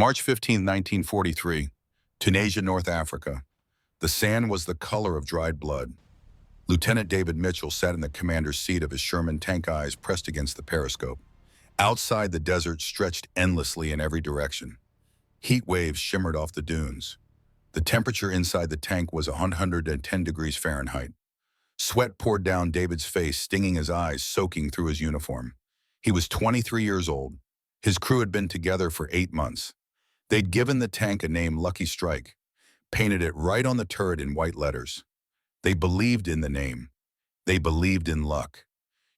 March 15, 1943, Tunisia, North Africa. The sand was the color of dried blood. Lieutenant David Mitchell sat in the commander's seat of his Sherman, tank eyes pressed against the periscope. Outside, the desert stretched endlessly in every direction. Heat waves shimmered off the dunes. The temperature inside the tank was 110 degrees Fahrenheit. Sweat poured down David's face, stinging his eyes, soaking through his uniform. He was 23 years old. His crew had been together for 8 months. They'd given the tank a name, Lucky Strike, painted it right on the turret in white letters. They believed in the name. They believed in luck.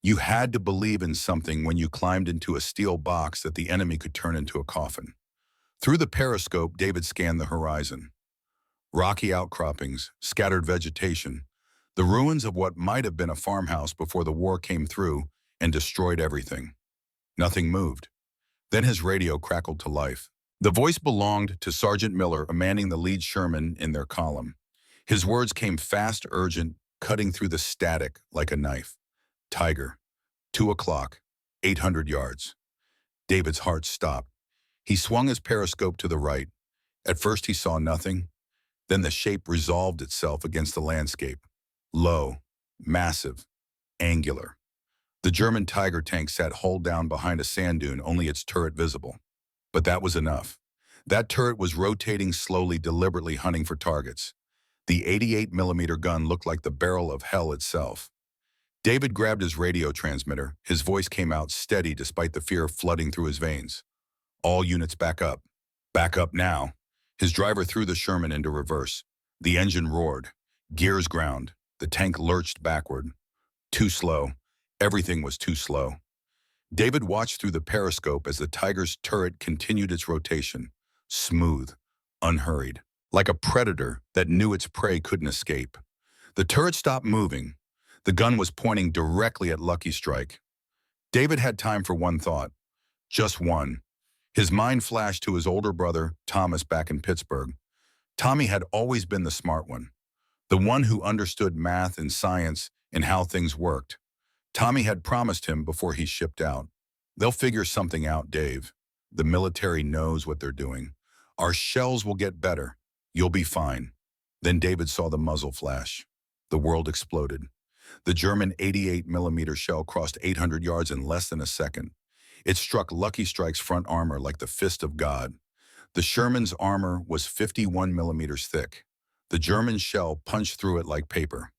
You had to believe in something when you climbed into a steel box that the enemy could turn into a coffin. Through the periscope, David scanned the horizon. Rocky outcroppings, scattered vegetation, the ruins of what might have been a farmhouse before the war came through and destroyed everything. Nothing moved. Then his radio crackled to life. The voice belonged to Sergeant Miller, manning the lead Sherman in their column. His words came fast, urgent, cutting through the static like a knife. Tiger, 2 o'clock, 800 yards. David's heart stopped. He swung his periscope to the right. At first he saw nothing. Then the shape resolved itself against the landscape. Low, massive, angular. The German Tiger tank sat hull down behind a sand dune, only its turret visible. But that was enough. That turret was rotating slowly, deliberately hunting for targets. The 88mm gun looked like the barrel of hell itself. David grabbed his radio transmitter. His voice came out steady despite the fear flooding through his veins. All units back up. Back up now. His driver threw the Sherman into reverse. The engine roared. Gears ground. The tank lurched backward. Too slow. Everything was too slow. David watched through the periscope as the Tiger's turret continued its rotation, smooth, unhurried, like a predator that knew its prey couldn't escape. The turret stopped moving. The gun was pointing directly at Lucky Strike. David had time for one thought, just one. His mind flashed to his older brother, Thomas, back in Pittsburgh. Tommy had always been the smart one, the one who understood math and science and how things worked. Tommy had promised him before he shipped out. They'll figure something out, Dave. The military knows what they're doing. Our shells will get better. You'll be fine. Then David saw the muzzle flash. The world exploded. The German 88mm shell crossed 800 yards in less than a second. It struck Lucky Strike's front armor like the fist of God. The Sherman's armor was 51mm thick. The German shell punched through it like paper.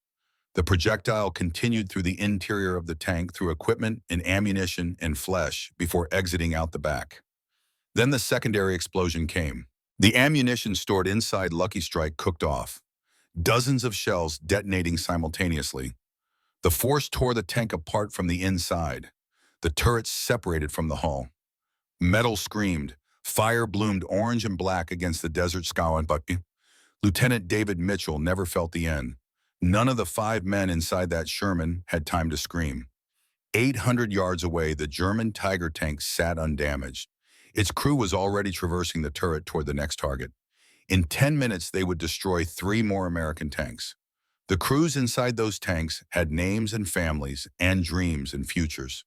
The projectile continued through the interior of the tank, through equipment and ammunition and flesh, before exiting out the back. Then the secondary explosion came. The ammunition stored inside Lucky Strike cooked off. Dozens of shells detonating simultaneously. The force tore the tank apart from the inside. The turrets separated from the hull. Metal screamed. Fire bloomed orange and black against the desert sky. But Lieutenant David Mitchell never felt the end. None of the 5 men inside that Sherman had time to scream. 800 yards away, the German Tiger tank sat undamaged. Its crew was already traversing the turret toward the next target. In 10 minutes, they would destroy 3 more American tanks. The crews inside those tanks had names and families and dreams and futures.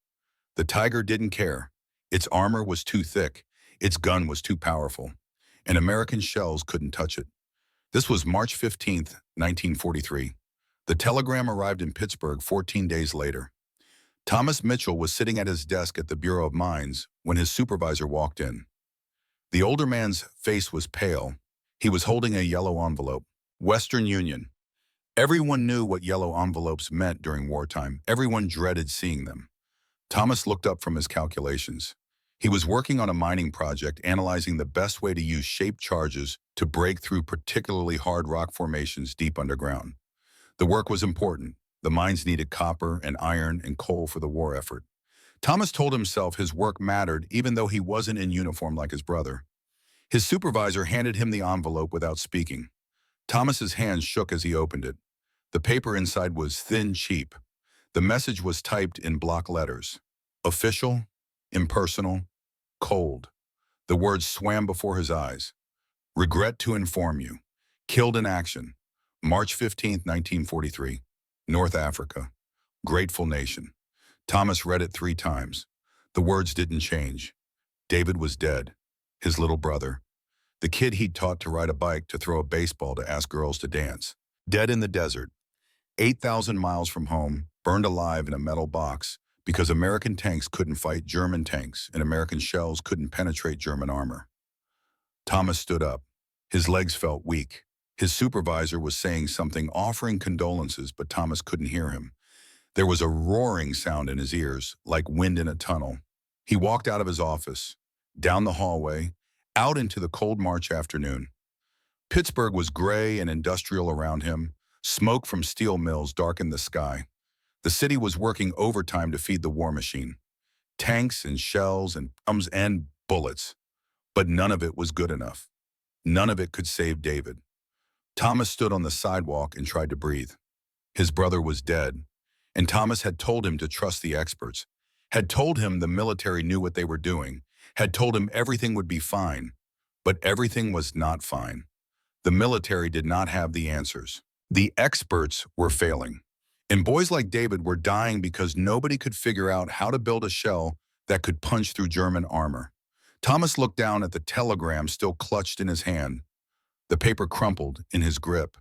The Tiger didn't care. Its armor was too thick. Its gun was too powerful. And American shells couldn't touch it. This was March 15, 1943. The telegram arrived in Pittsburgh 14 days later. Thomas Mitchell was sitting at his desk at the Bureau of Mines when his supervisor walked in. The older man's face was pale. He was holding a yellow envelope. Western Union. Everyone knew what yellow envelopes meant during wartime. Everyone dreaded seeing them. Thomas looked up from his calculations. He was working on a mining project, analyzing the best way to use shaped charges to break through particularly hard rock formations deep underground. The work was important. The mines needed copper and iron and coal for the war effort. Thomas told himself his work mattered even though he wasn't in uniform like his brother. His supervisor handed him the envelope without speaking. Thomas's hands shook as he opened it. The paper inside was thin, cheap. The message was typed in block letters. Official, impersonal, cold. The words swam before his eyes. Regret to inform you. Killed in action. March 15, 1943. North Africa. Grateful nation. Thomas read it 3 times. The words didn't change. David was dead. His little brother, The kid he'd taught to ride a bike, to throw a baseball, to ask girls to dance. Dead in the desert, 8,000 miles from home, burned alive in a metal box because American tanks couldn't fight German tanks and American shells couldn't penetrate German armor. Thomas stood up. His legs felt weak. His supervisor was saying something, offering condolences, but Thomas couldn't hear him. There was a roaring sound in his ears, like wind in a tunnel. He walked out of his office, down the hallway, out into the cold March afternoon. Pittsburgh was gray and industrial around him. Smoke from steel mills darkened the sky. The city was working overtime to feed the war machine. Tanks and shells and bombs and bullets. But none of it was good enough. None of it could save David. Thomas stood on the sidewalk and tried to breathe. His brother was dead, and Thomas had told him to trust the experts, had told him the military knew what they were doing, had told him everything would be fine. But everything was not fine. The military did not have the answers. The experts were failing. And boys like David were dying because nobody could figure out how to build a shell that could punch through German armor. Thomas looked down at the telegram still clutched in his hand. The paper crumpled in his grip.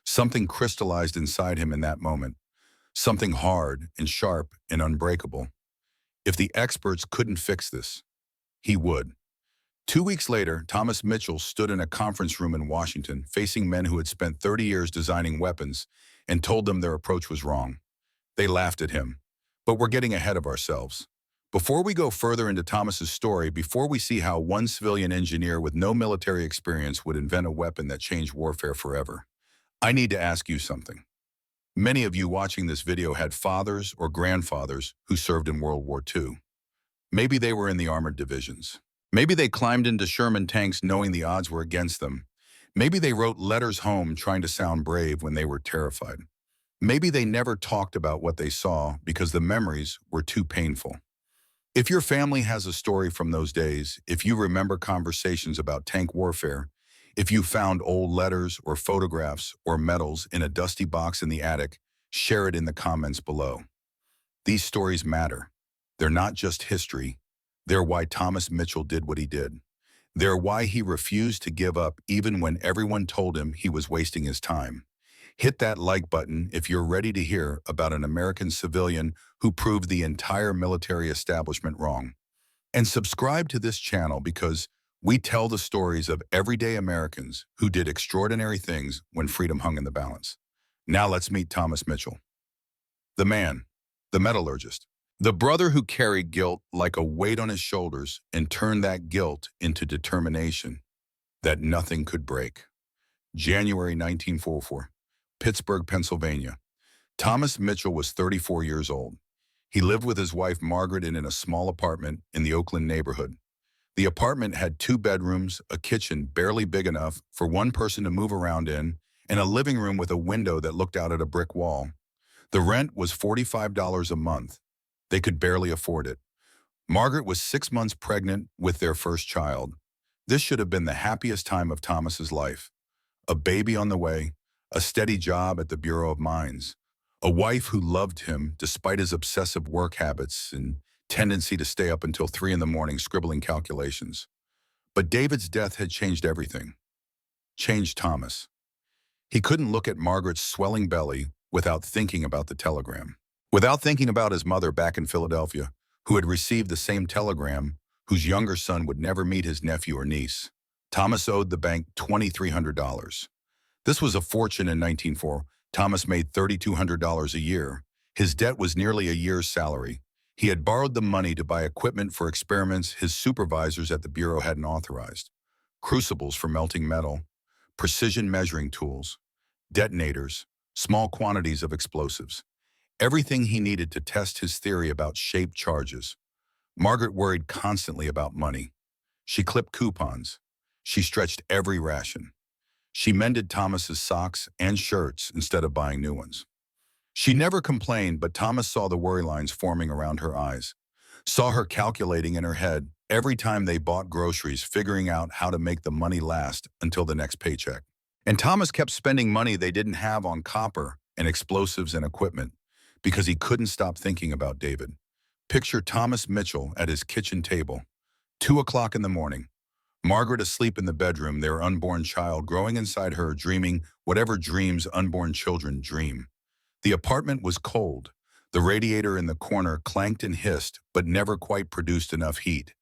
Something crystallized inside him in that moment. Something hard and sharp and unbreakable. If the experts couldn't fix this, he would. 2 weeks later, Thomas Mitchell stood in a conference room in Washington, facing men who had spent 30 years designing weapons and told them their approach was wrong. They laughed at him. But we're getting ahead of ourselves. Before we go further into Thomas's story, before we see how one civilian engineer with no military experience would invent a weapon that changed warfare forever, I need to ask you something. Many of you watching this video had fathers or grandfathers who served in World War II. Maybe they were in the armored divisions. Maybe they climbed into Sherman tanks knowing the odds were against them. Maybe they wrote letters home trying to sound brave when they were terrified. Maybe they never talked about what they saw because the memories were too painful. If your family has a story from those days, if you remember conversations about tank warfare, if you found old letters or photographs or medals in a dusty box in the attic, share it in the comments below. These stories matter. They're not just history. They're why Thomas Mitchell did what he did. They're why he refused to give up even when everyone told him he was wasting his time. Hit that like button if you're ready to hear about an American civilian who proved the entire military establishment wrong. And subscribe to this channel because we tell the stories of everyday Americans who did extraordinary things when freedom hung in the balance. Now let's meet Thomas Mitchell. The man, the metallurgist, the brother who carried guilt like a weight on his shoulders and turned that guilt into determination that nothing could break. January 1944. Pittsburgh, Pennsylvania. Thomas Mitchell was 34 years old. He lived with his wife Margaret in a small apartment in the Oakland neighborhood. The apartment had 2 bedrooms, a kitchen barely big enough for one person to move around in, and a living room with a window that looked out at a brick wall. The rent was $45 a month. They could barely afford it. Margaret was 6 months pregnant with their first child. This should have been the happiest time of Thomas's life. A baby on the way, a steady job at the Bureau of Mines, a wife who loved him despite his obsessive work habits and tendency to stay up until 3 in the morning scribbling calculations. But David's death had changed everything. Changed Thomas. He couldn't look at Margaret's swelling belly without thinking about the telegram. Without thinking about his mother back in Philadelphia, who had received the same telegram, whose younger son would never meet his nephew or niece. Thomas owed the bank $2,300. This was a fortune in 1904. Thomas made $3,200 a year. His debt was nearly a year's salary. He had borrowed the money to buy equipment for experiments his supervisors at the Bureau hadn't authorized. Crucibles for melting metal, precision measuring tools, detonators, small quantities of explosives. Everything he needed to test his theory about shaped charges. Margaret worried constantly about money. She clipped coupons. She stretched every ration. She mended Thomas's socks and shirts instead of buying new ones. She never complained, but Thomas saw the worry lines forming around her eyes, saw her calculating in her head every time they bought groceries, figuring out how to make the money last until the next paycheck. And Thomas kept spending money they didn't have on copper and explosives and equipment because he couldn't stop thinking about David. Picture Thomas Mitchell at his kitchen table, 2 o'clock in the morning. Margaret asleep in the bedroom, their unborn child growing inside her, dreaming whatever dreams unborn children dream. The apartment was cold. The radiator in the corner clanked and hissed, but never quite produced enough heat.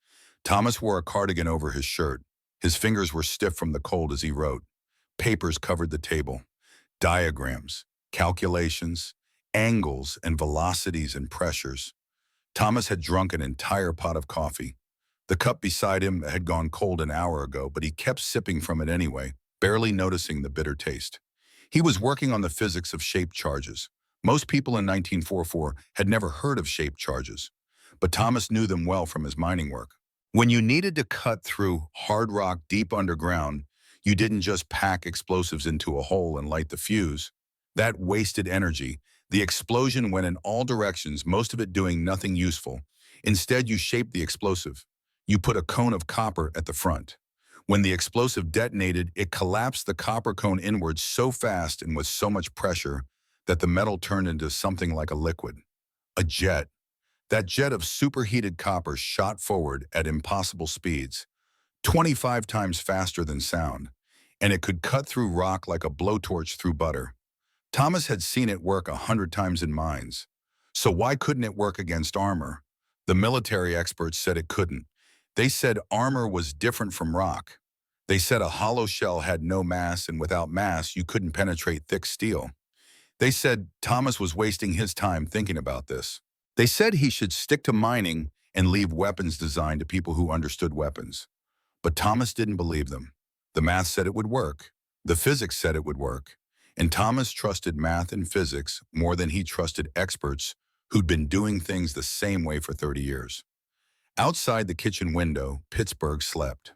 Thomas wore a cardigan over his shirt. His fingers were stiff from the cold as he wrote. Papers covered the table. Diagrams, calculations, angles and velocities and pressures. Thomas had drunk an entire pot of coffee. The cup beside him had gone cold an hour ago, but he kept sipping from it anyway, barely noticing the bitter taste. He was working on the physics of shape charges. Most people in 1944 had never heard of shape charges, but Thomas knew them well from his mining work. When you needed to cut through hard rock deep underground, you didn't just pack explosives into a hole and light the fuse. That wasted energy. The explosion went in all directions, most of it doing nothing useful. Instead, you shaped the explosive. You put a cone of copper at the front. When the explosive detonated, it collapsed the copper cone inwards so fast and with so much pressure that the metal turned into something like a liquid. A jet. That jet of superheated copper shot forward at impossible speeds, 25 times faster than sound, and it could cut through rock like a blowtorch through butter. Thomas had seen it work 100 times in mines. So why couldn't it work against armor? The military experts said it couldn't. They said armor was different from rock. They said a hollow shell had no mass, and without mass, you couldn't penetrate thick steel. They said Thomas was wasting his time thinking about this. They said he should stick to mining and leave weapons design to people who understood weapons. But Thomas didn't believe them. The math said it would work. The physics said it would work. And Thomas trusted math and physics more than he trusted experts who'd been doing things the same way for 30 years. Outside the kitchen window, Pittsburgh slept.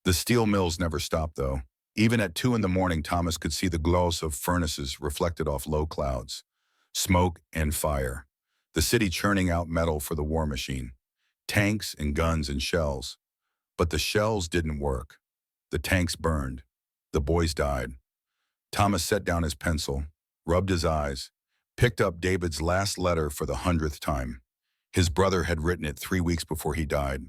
The steel mills never stopped, though. Even at 2 in the morning, Thomas could see the glows of furnaces reflected off low clouds. Smoke and fire. The city churning out metal for the war machine. Tanks and guns and shells. But the shells didn't work. The tanks burned. The boys died. Thomas set down his pencil, rubbed his eyes, picked up David's last letter for the 100th time. His brother had written it 3 weeks before he died.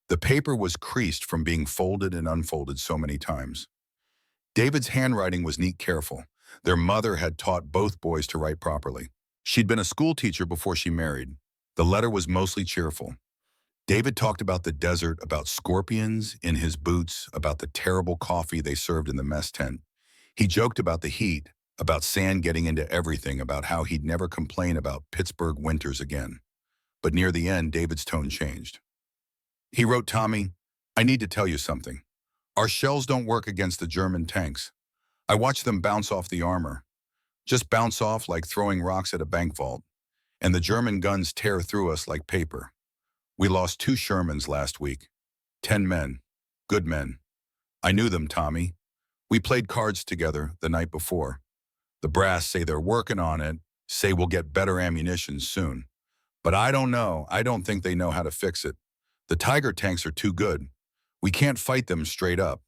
The paper was creased from being folded and unfolded so many times. David's handwriting was neat, careful. Their mother had taught both boys to write properly. She'd been a school teacher before she married. The letter was mostly cheerful. David talked about the desert, about scorpions in his boots, about the terrible coffee they served in the mess tent. He joked about the heat, about sand getting into everything, about how he'd never complain about Pittsburgh winters again. But near the end, David's tone changed. He wrote, "Tommy, I need to tell you something. Our shells don't work against the German tanks. I watch them bounce off the armor. Just bounce off like throwing rocks at a bank vault. And the German guns tear through us like paper. We lost 2 Shermans last week. 10 men. Good men. I knew them, Tommy. We played cards together the night before. The brass say they're working on it, say we'll get better ammunition soon. But I don't know. I don't think they know how to fix it. The Tiger tanks are too good. We can't fight them straight up.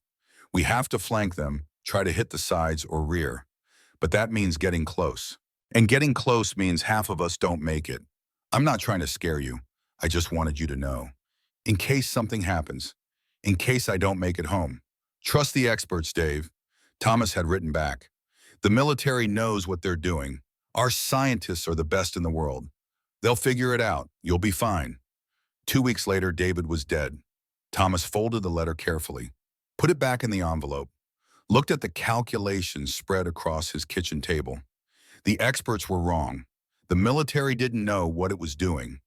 We have to flank them, try to hit the sides or rear. But that means getting close. And getting close means half of us don't make it. I'm not trying to scare you. I just wanted you to know. In case something happens. In case I don't make it home. Trust the experts, Dave." Thomas had written back. "The military knows what they're doing. Our scientists are the best in the world. They'll figure it out. You'll be fine." 2 weeks later, David was dead. Thomas folded the letter carefully, put it back in the envelope, looked at the calculations spread across his kitchen table. The experts were wrong. The military didn't know what it was doing.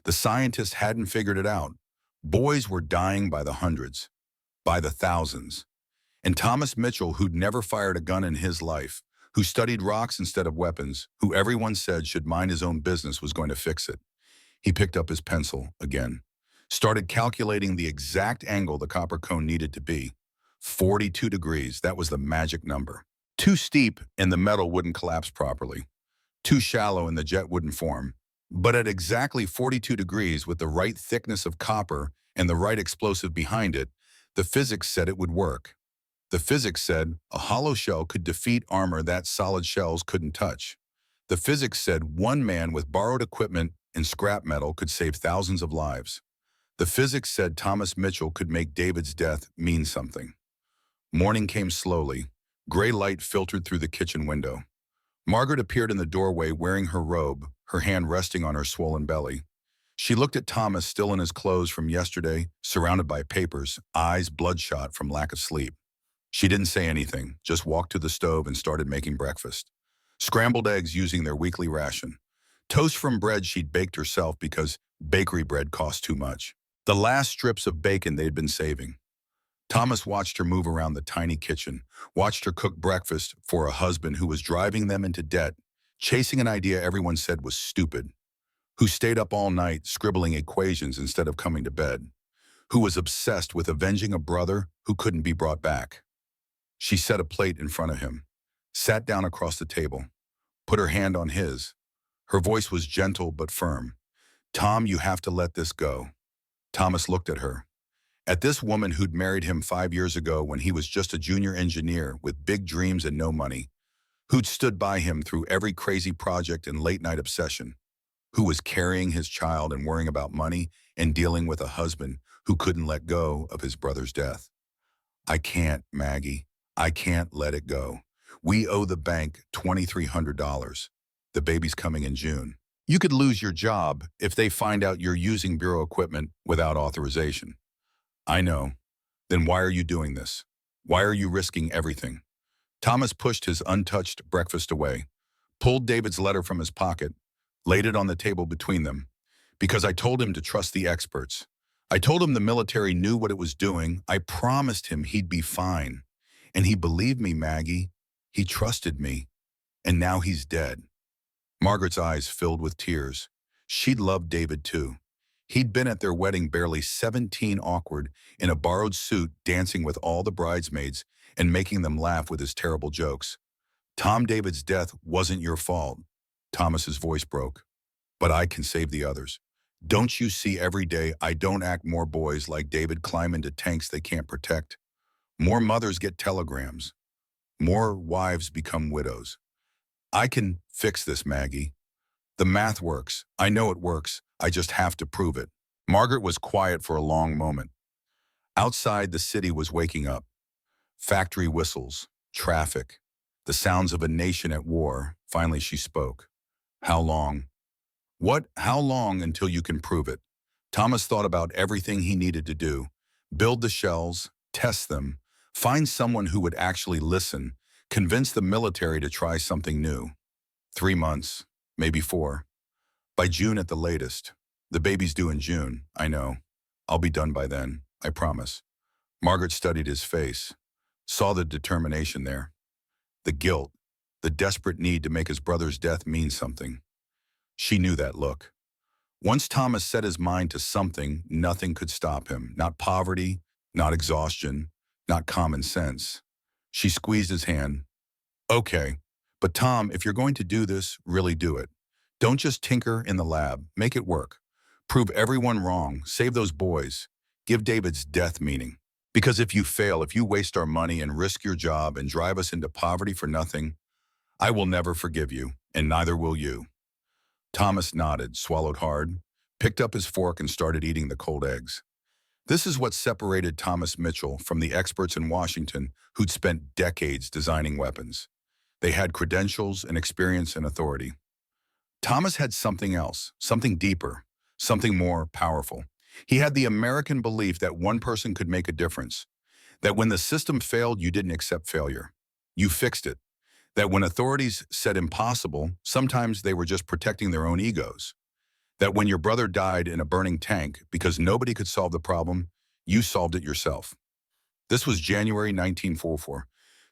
The scientists hadn't figured it out. Boys were dying by the hundreds, by the thousands. And Thomas Mitchell, who'd never fired a gun in his life, who studied rocks instead of weapons, who everyone said should mind his own business, was going to fix it. He picked up his pencil again, started calculating the exact angle the copper cone needed to be. 42 degrees, that was the magic number. Too steep and the metal wouldn't collapse properly. Too shallow and the jet wouldn't form. But at exactly 42 degrees, with the right thickness of copper and the right explosive behind it, the physics said it would work. The physics said a hollow shell could defeat armor that solid shells couldn't touch. The physics said one man with borrowed equipment and scrap metal could save thousands of lives. The physics said Thomas Mitchell could make David's death mean something. Morning came slowly. Gray light filtered through the kitchen window. Margaret appeared in the doorway wearing her robe, her hand resting on her swollen belly. She looked at Thomas still in his clothes from yesterday, surrounded by papers, eyes bloodshot from lack of sleep. She didn't say anything, just walked to the stove and started making breakfast. Scrambled eggs using their weekly ration. Toast from bread she'd baked herself because bakery bread cost too much. The last strips of bacon they'd been saving. Thomas watched her move around the tiny kitchen, watched her cook breakfast for a husband who was driving them into debt, chasing an idea everyone said was stupid, who stayed up all night scribbling equations instead of coming to bed, who was obsessed with avenging a brother who couldn't be brought back. She set a plate in front of him, sat down across the table, put her hand on his. Her voice was gentle but firm. "Tom, you have to let this go." Thomas looked at her. At this woman who'd married him 5 years ago when he was just a junior engineer with big dreams and no money, who'd stood by him through every crazy project and late-night obsession, who was carrying his child and worrying about money and dealing with a husband who couldn't let go of his brother's death. "I can't, Maggie. I can't let it go. We owe the bank $2,300. The baby's coming in June. You could lose your job if they find out you're using bureau equipment without authorization." "I know. Then why are you doing this? Why are you risking everything?" Thomas pushed his untouched breakfast away, pulled David's letter from his pocket, laid it on the table between them. "Because I told him to trust the experts. I told him the military knew what it was doing. I promised him he'd be fine. And he believed me, Maggie. He trusted me. And now he's dead." Margaret's eyes filled with tears. She'd loved David too. He'd been at their wedding barely 17, awkward, in a borrowed suit, dancing with all the bridesmaids and making them laugh with his terrible jokes. "Tom, David's death wasn't your fault." Thomas's voice broke. "But I can save the others. Don't you see every day I don't act more boys like David climb into tanks they can't protect? More mothers get telegrams. More wives become widows. I can fix this, Maggie. The math works. I know it works. I just have to prove it." Margaret was quiet for a long moment. Outside, the city was waking up. Factory whistles, traffic, the sounds of a nation at war. Finally, she spoke. "How long?" How long until you can prove it?" Thomas thought about everything he needed to do. Build the shells, test them, find someone who would actually listen, convince the military to try something new. 3 months, maybe 4. By June at the latest. The baby's due in June, I know. I'll be done by then, I promise. Margaret studied his face, saw the determination there, the guilt, the desperate need to make his brother's death mean something. She knew that look. Once Thomas set his mind to something, nothing could stop him. Not poverty, not exhaustion, not common sense. She squeezed his hand. "Okay, but Tom, if you're going to do this, really do it. Don't just tinker in the lab. Make it work. Prove everyone wrong. Save those boys. Give David's death meaning. Because if you fail, if you waste our money and risk your job and drive us into poverty for nothing, I will never forgive you, and neither will you." Thomas nodded, swallowed hard, picked up his fork and started eating the cold eggs. This is what separated Thomas Mitchell from the experts in Washington who'd spent decades designing weapons. They had credentials and experience and authority. Thomas had something else, something deeper, something more powerful. He had the American belief that one person could make a difference, that when the system failed, you didn't accept failure. You fixed it. That when authorities said impossible, sometimes they were just protecting their own egos. That when your brother died in a burning tank because nobody could solve the problem, you solved it yourself. This was January 1944,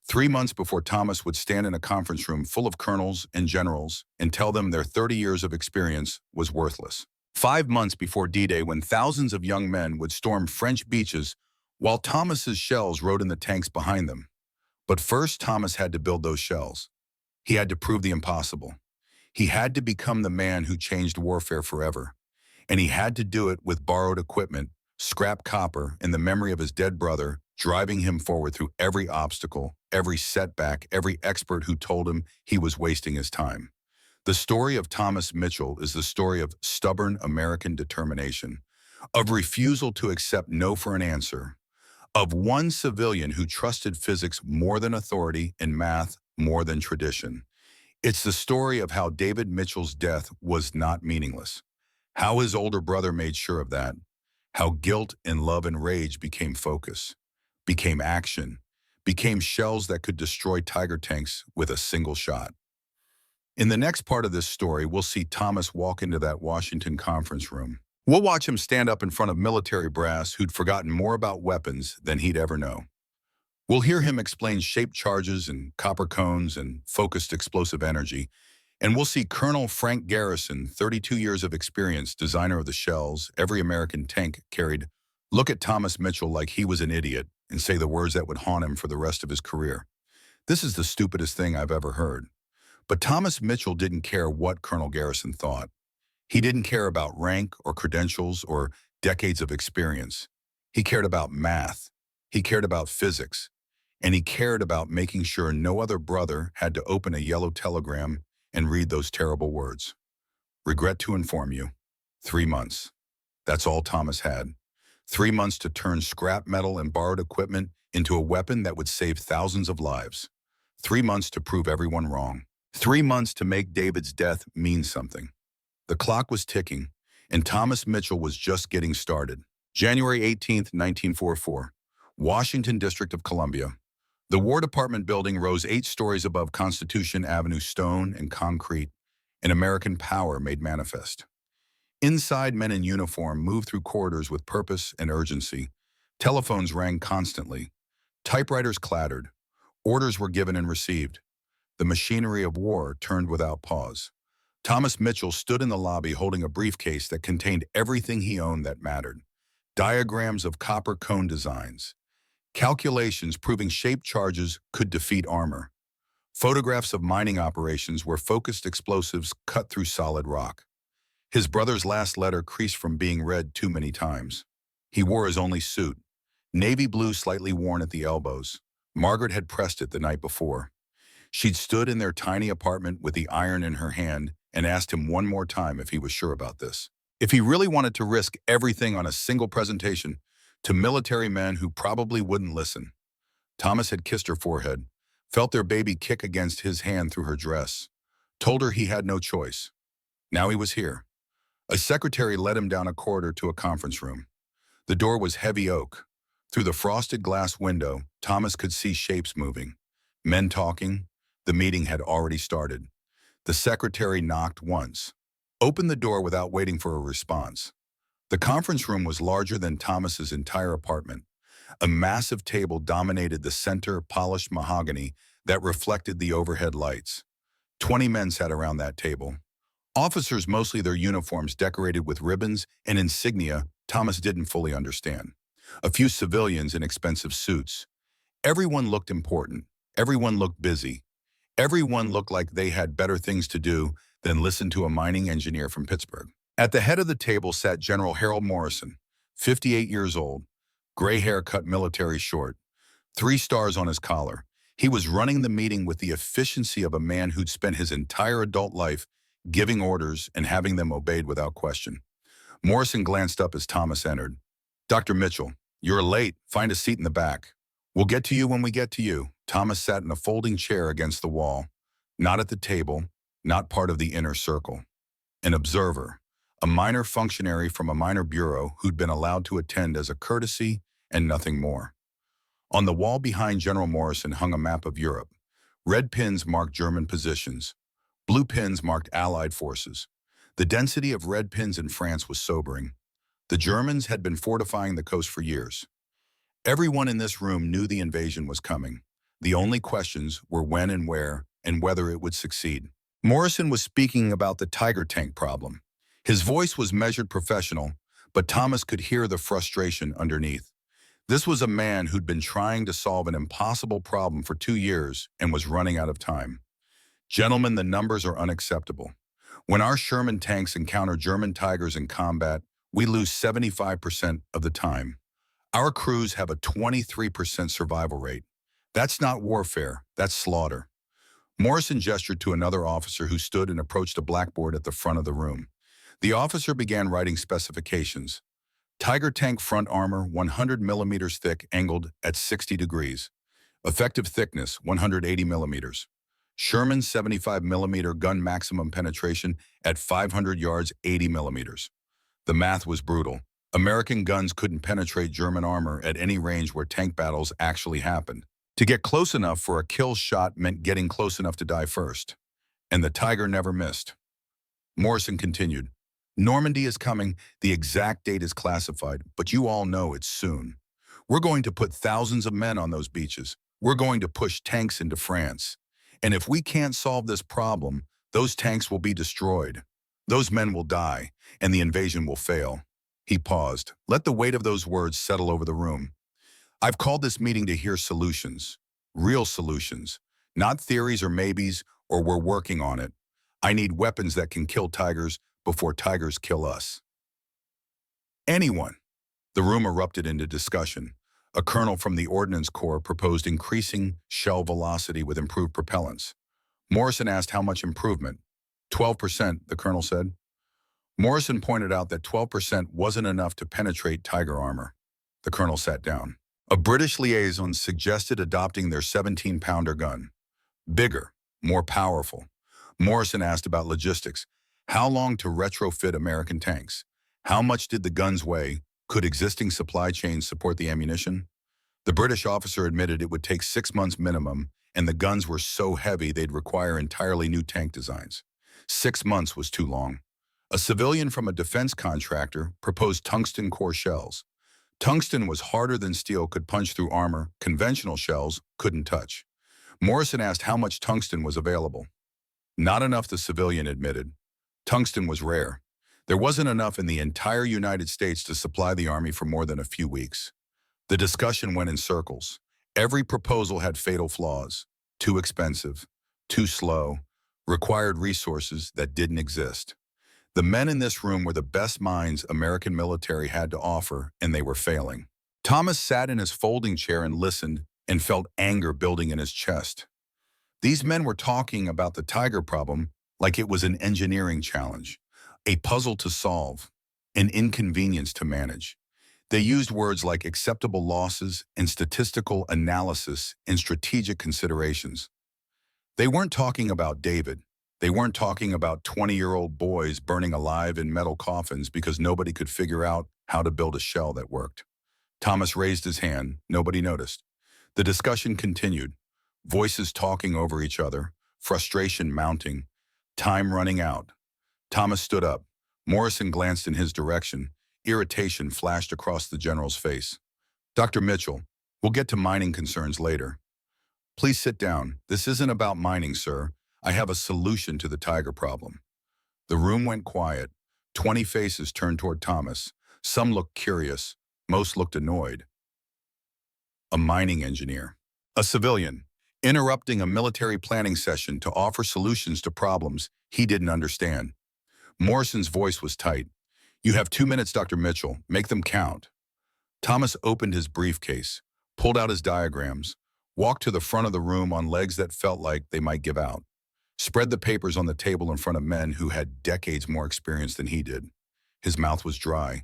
3 months before Thomas would stand in a conference room full of colonels and generals and tell them their 30 years of experience was worthless. 5 months before D-Day, when thousands of young men would storm French beaches while Thomas's shells rode in the tanks behind them. But first, Thomas had to build those shells. He had to prove the impossible. He had to become the man who changed warfare forever. And he had to do it with borrowed equipment, scrap copper, and the memory of his dead brother, driving him forward through every obstacle, every setback, every expert who told him he was wasting his time. The story of Thomas Mitchell is the story of stubborn American determination, of refusal to accept no for an answer, of one civilian who trusted physics more than authority and math more than tradition. It's the story of how David Mitchell's death was not meaningless, how his older brother made sure of that, how guilt and love and rage became focus, became action, became shells that could destroy Tiger tanks with a single shot. In the next part of this story, we'll see Thomas walk into that Washington conference room. We'll watch him stand up in front of military brass who'd forgotten more about weapons than he'd ever know. We'll hear him explain shaped charges and copper cones and focused explosive energy. And we'll see Colonel Frank Garrison, 32 years of experience, designer of the shells every American tank carried, look at Thomas Mitchell like he was an idiot and say the words that would haunt him for the rest of his career. This is the stupidest thing I've ever heard. But Thomas Mitchell didn't care what Colonel Garrison thought. He didn't care about rank or credentials or decades of experience. He cared about math. He cared about physics. And he cared about making sure no other brother had to open a yellow telegram and read those terrible words. Regret to inform you, 3 months. That's all Thomas had. 3 months to turn scrap metal and borrowed equipment into a weapon that would save thousands of lives. 3 months to prove everyone wrong. 3 months to make David's death mean something. The clock was ticking, and Thomas Mitchell was just getting started. January 18th, 1944, Washington District of Columbia. The War Department building rose 8 stories above Constitution Avenue, stone and concrete, and American power made manifest. Inside, men in uniform moved through corridors with purpose and urgency. Telephones rang constantly. Typewriters clattered. Orders were given and received. The machinery of war turned without pause. Thomas Mitchell stood in the lobby holding a briefcase that contained everything he owned that mattered. Diagrams of copper cone designs. Calculations proving shaped charges could defeat armor. Photographs of mining operations where focused explosives cut through solid rock. His brother's last letter creased from being read too many times. He wore his only suit, navy blue slightly worn at the elbows. Margaret had pressed it the night before. She'd stood in their tiny apartment with the iron in her hand and asked him one more time if he was sure about this. If he really wanted to risk everything on a single presentation to military men who probably wouldn't listen. Thomas had kissed her forehead, felt their baby kick against his hand through her dress, told her he had no choice. Now he was here. A secretary led him down a corridor to a conference room. The door was heavy oak. Through the frosted glass window, Thomas could see shapes moving. Men talking. The meeting had already started. The secretary knocked once, opened the door without waiting for a response. The conference room was larger than Thomas's entire apartment. A massive table dominated the center, polished mahogany that reflected the overhead lights. 20 men sat around that table. Officers, mostly their uniforms decorated with ribbons and insignia Thomas didn't fully understand. A few civilians in expensive suits. Everyone looked important. Everyone looked busy. Everyone looked like they had better things to do than listen to a mining engineer from Pittsburgh. At the head of the table sat General Harold Morrison, 58 years old, gray hair cut military short, 3 stars on his collar. He was running the meeting with the efficiency of a man who'd spent his entire adult life giving orders and having them obeyed without question. Morrison glanced up as Thomas entered. "Dr. Mitchell, you're late. Find a seat in the back. We'll get to you when we get to you." Thomas sat in a folding chair against the wall, not at the table, not part of the inner circle. An observer, a minor functionary from a minor bureau who'd been allowed to attend as a courtesy and nothing more. On the wall behind General Morrison hung a map of Europe. Red pins marked German positions. Blue pins marked Allied forces. The density of red pins in France was sobering. The Germans had been fortifying the coast for years. Everyone in this room knew the invasion was coming. The only questions were when and where, and whether it would succeed. Morrison was speaking about the Tiger tank problem. His voice was measured professional, but Thomas could hear the frustration underneath. This was a man who'd been trying to solve an impossible problem for 2 years and was running out of time. "Gentlemen, the numbers are unacceptable. When our Sherman tanks encounter German Tigers in combat, we lose 75% of the time. Our crews have a 23% survival rate. That's not warfare, that's slaughter." Morrison gestured to another officer who stood and approached a blackboard at the front of the room. The officer began writing specifications. Tiger tank front armor 100 millimeters thick, angled at 60 degrees. Effective thickness 180 millimeters. Sherman 75 millimeter gun maximum penetration at 500 yards 80 millimeters. The math was brutal. American guns couldn't penetrate German armor at any range where tank battles actually happened. To get close enough for a kill shot meant getting close enough to die first. And the Tiger never missed. Morrison continued, Normandy is coming. The exact date is classified, but you all know it's soon. We're going to put thousands of men on those beaches. We're going to push tanks into France. And if we can't solve this problem, those tanks will be destroyed. Those men will die, and the invasion will fail. He paused. Let the weight of those words settle over the room. I've called this meeting to hear solutions. Real solutions. Not theories or maybes, or we're working on it. I need weapons that can kill tigers before tigers kill us. Anyone. The room erupted into discussion. A colonel from the Ordnance Corps proposed increasing shell velocity with improved propellants. Morrison asked how much improvement. 12%, the colonel said. Morrison pointed out that 12% wasn't enough to penetrate Tiger armor. The colonel sat down. A British liaison suggested adopting their 17-pounder gun. Bigger, more powerful. Morrison asked about logistics. How long to retrofit American tanks? How much did the guns weigh? Could existing supply chains support the ammunition? The British officer admitted it would take 6 months minimum, and the guns were so heavy they'd require entirely new tank designs. 6 months was too long. A civilian from a defense contractor proposed tungsten core shells. Tungsten was harder than steel, could punch through armor conventional shells couldn't touch. Morrison asked how much tungsten was available. Not enough, the civilian admitted. Tungsten was rare. There wasn't enough in the entire United States to supply the Army for more than a few weeks. The discussion went in circles. Every proposal had fatal flaws. Too expensive, too slow, required resources that didn't exist. The men in this room were the best minds American military had to offer, and they were failing. Thomas sat in his folding chair and listened and felt anger building in his chest. These men were talking about the Tiger problem like it was an engineering challenge, a puzzle to solve, an inconvenience to manage. They used words like acceptable losses and statistical analysis and strategic considerations. They weren't talking about David. They weren't talking about 20-year-old boys burning alive in metal coffins because nobody could figure out how to build a shell that worked. Thomas raised his hand. Nobody noticed. The discussion continued, voices talking over each other, frustration mounting, time running out. Thomas stood up. Morrison glanced in his direction. Irritation flashed across the general's face. Dr. Mitchell, we'll get to mining concerns later. Please sit down. This isn't about mining, sir. I have a solution to the Tiger problem. The room went quiet. 20 faces turned toward Thomas. Some looked curious. Most looked annoyed. A mining engineer. A civilian. Interrupting a military planning session to offer solutions to problems he didn't understand. Morrison's voice was tight. You have 2 minutes, Dr. Mitchell. Make them count. Thomas opened his briefcase, pulled out his diagrams, walked to the front of the room on legs that felt like they might give out, spread the papers on the table in front of men who had decades more experience than he did. His mouth was dry.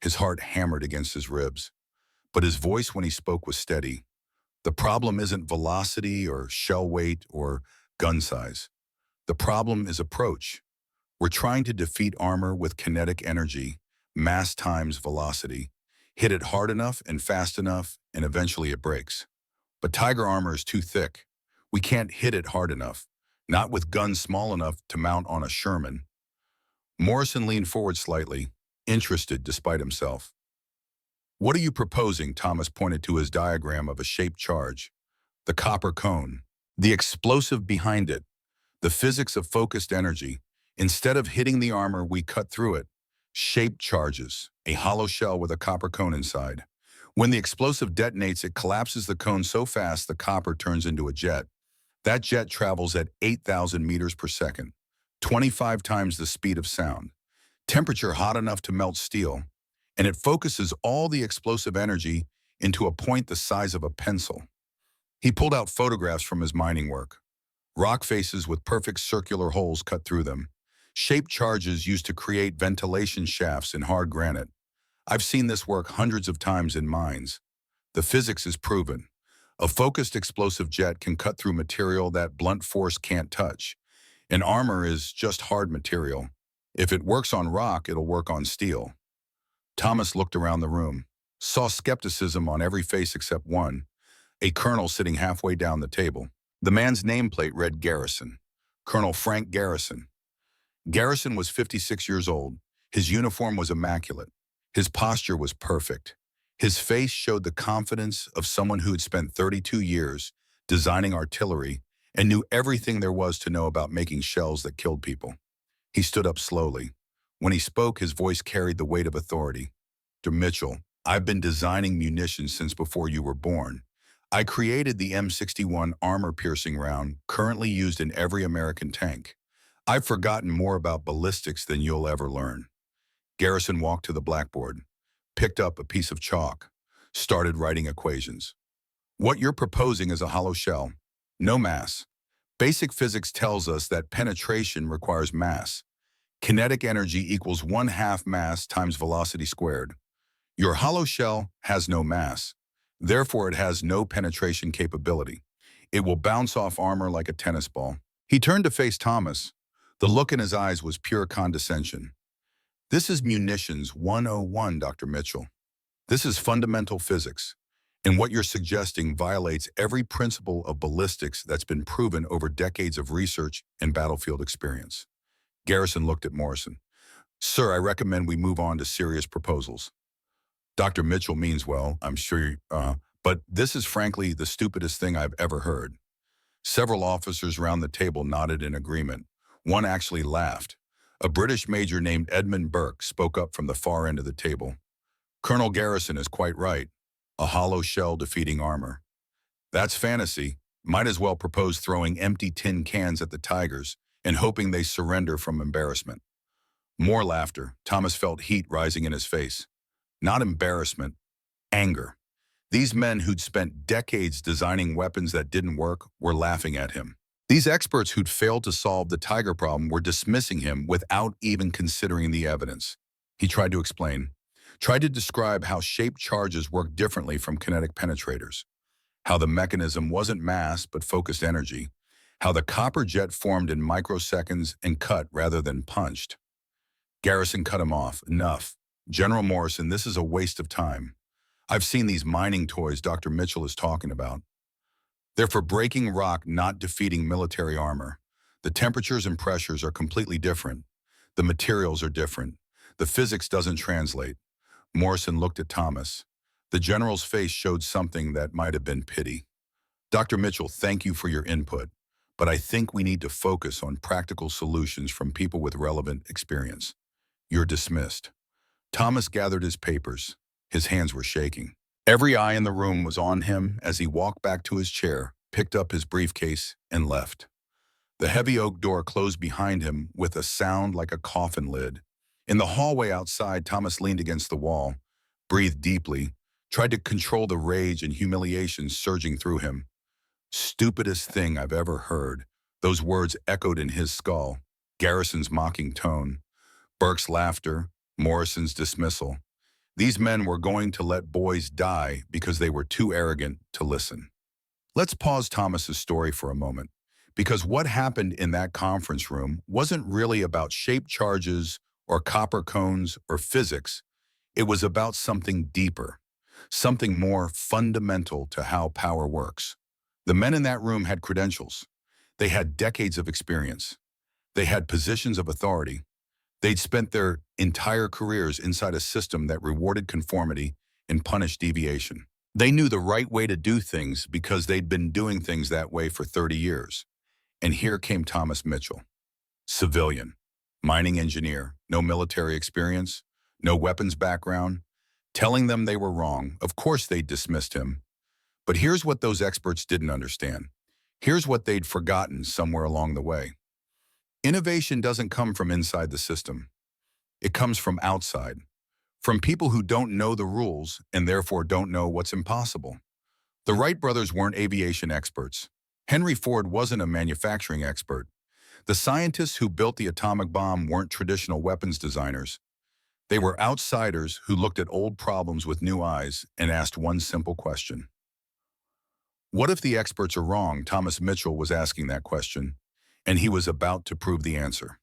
His heart hammered against his ribs. But his voice when he spoke was steady. The problem isn't velocity or shell weight or gun size. The problem is approach. We're trying to defeat armor with kinetic energy, mass times velocity. Hit it hard enough and fast enough, and eventually it breaks. But Tiger armor is too thick. We can't hit it hard enough, not with guns small enough to mount on a Sherman. Morrison leaned forward slightly, interested despite himself. What are you proposing? Thomas pointed to his diagram of a shaped charge. The copper cone. The explosive behind it. The physics of focused energy. Instead of hitting the armor, we cut through it. Shaped charges. A hollow shell with a copper cone inside. When the explosive detonates, it collapses the cone so fast the copper turns into a jet. That jet travels at 8,000 meters per second, 25 times the speed of sound. Temperature hot enough to melt steel. And it focuses all the explosive energy into a point the size of a pencil. He pulled out photographs from his mining work. Rock faces with perfect circular holes cut through them. Shaped charges used to create ventilation shafts in hard granite. I've seen this work hundreds of times in mines. The physics is proven. A focused explosive jet can cut through material that blunt force can't touch. And armor is just hard material. If it works on rock, it'll work on steel. Thomas looked around the room, saw skepticism on every face except one, a colonel sitting halfway down the table. The man's nameplate read Garrison, Colonel Frank Garrison. Garrison was 56 years old. His uniform was immaculate. His posture was perfect. His face showed the confidence of someone who had spent 32 years designing artillery and knew everything there was to know about making shells that killed people. He stood up slowly. When he spoke, his voice carried the weight of authority. Dr. Mitchell, I've been designing munitions since before you were born. I created the M61 armor-piercing round currently used in every American tank. I've forgotten more about ballistics than you'll ever learn. Garrison walked to the blackboard, picked up a piece of chalk, started writing equations. What you're proposing is a hollow shell, no mass. Basic physics tells us that penetration requires mass. Kinetic energy equals 1/2 mass times velocity squared. Your hollow shell has no mass. Therefore, it has no penetration capability. It will bounce off armor like a tennis ball. He turned to face Thomas. The look in his eyes was pure condescension. This is munitions 101, Dr. Mitchell. This is fundamental physics. And what you're suggesting violates every principle of ballistics that's been proven over decades of research and battlefield experience. Garrison looked at Morrison. Sir, I recommend we move on to serious proposals. Dr. Mitchell means well, I'm sure, but this is frankly the stupidest thing I've ever heard. Several officers around the table nodded in agreement. One actually laughed. A British major named Edmund Burke spoke up from the far end of the table. Colonel Garrison is quite right. A hollow shell defeating armor. That's fantasy. Might as well propose throwing empty tin cans at the Tigers and hoping they surrender from embarrassment. More laughter. Thomas felt heat rising in his face. Not embarrassment, anger. These men who'd spent decades designing weapons that didn't work were laughing at him. These experts who'd failed to solve the Tiger problem were dismissing him without even considering the evidence. He tried to explain, tried to describe how shaped charges work differently from kinetic penetrators, how the mechanism wasn't mass but focused energy, how the copper jet formed in microseconds and cut rather than punched. Garrison cut him off. Enough. General Morrison, this is a waste of time. I've seen these mining toys Dr. Mitchell is talking about. They're for breaking rock, not defeating military armor. The temperatures and pressures are completely different. The materials are different. The physics doesn't translate. Morrison looked at Thomas. The general's face showed something that might have been pity. Dr. Mitchell, thank you for your input, but I think we need to focus on practical solutions from people with relevant experience. You're dismissed. Thomas gathered his papers. His hands were shaking. Every eye in the room was on him as he walked back to his chair, picked up his briefcase, and left. The heavy oak door closed behind him with a sound like a coffin lid. In the hallway outside, Thomas leaned against the wall, breathed deeply, tried to control the rage and humiliation surging through him. Stupidest thing I've ever heard. Those words echoed in his skull. Garrison's mocking tone, Burke's laughter, Morrison's dismissal. These men were going to let boys die because they were too arrogant to listen. Let's pause Thomas's story for a moment, because what happened in that conference room wasn't really about shaped charges or copper cones or physics. It was about something deeper, something more fundamental to how power works. The men in that room had credentials. They had decades of experience. They had positions of authority. They'd spent their entire careers inside a system that rewarded conformity and punished deviation. They knew the right way to do things because they'd been doing things that way for 30 years. And here came Thomas Mitchell, civilian, mining engineer, no military experience, no weapons background, telling them they were wrong. Of course they dismissed him. But here's what those experts didn't understand. Here's what they'd forgotten somewhere along the way. Innovation doesn't come from inside the system. It comes from outside, from people who don't know the rules and therefore don't know what's impossible. The Wright brothers weren't aviation experts. Henry Ford wasn't a manufacturing expert. The scientists who built the atomic bomb weren't traditional weapons designers. They were outsiders who looked at old problems with new eyes and asked one simple question. What if the experts are wrong? Thomas Mitchell was asking that question, and he was about to prove the answer.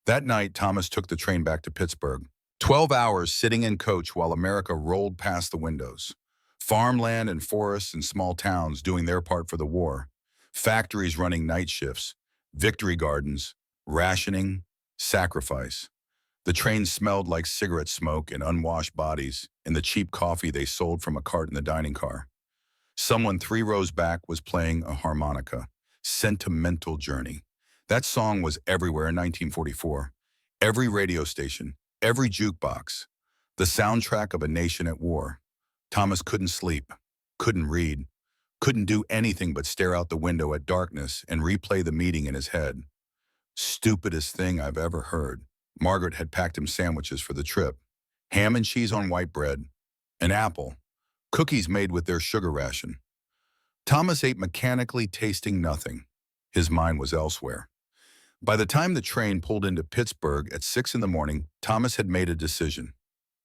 That night, Thomas took the train back to Pittsburgh. 12 hours sitting in coach while America rolled past the windows. Farmland and forests and small towns doing their part for the war. Factories running night shifts. Victory gardens. Rationing. Sacrifice. The train smelled like cigarette smoke and unwashed bodies and the cheap coffee they sold from a cart in the dining car. Someone 3 rows back was playing a harmonica. Sentimental Journey. That song was everywhere in 1944. Every radio station, every jukebox. The soundtrack of a nation at war. Thomas couldn't sleep, couldn't read, couldn't do anything but stare out the window at darkness and replay the meeting in his head. Stupidest thing I've ever heard. Margaret had packed him sandwiches for the trip. Ham and cheese on white bread, an apple, cookies made with their sugar ration. Thomas ate mechanically, tasting nothing. His mind was elsewhere. By the time the train pulled into Pittsburgh at 6 in the morning, Thomas had made a decision.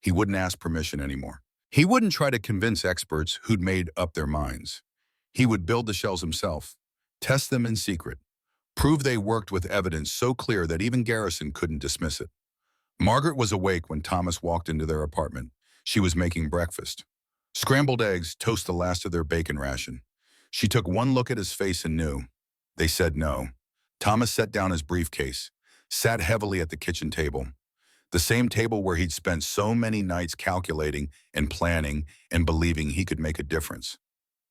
He wouldn't ask permission anymore. He wouldn't try to convince experts who'd made up their minds. He would build the shells himself, test them in secret, prove they worked with evidence so clear that even Garrison couldn't dismiss it. Margaret was awake when Thomas walked into their apartment. She was making breakfast. Scrambled eggs toast the last of their bacon ration. She took one look at his face and knew. They said no. Thomas set down his briefcase, sat heavily at the kitchen table. The same table where he'd spent so many nights calculating and planning and believing he could make a difference.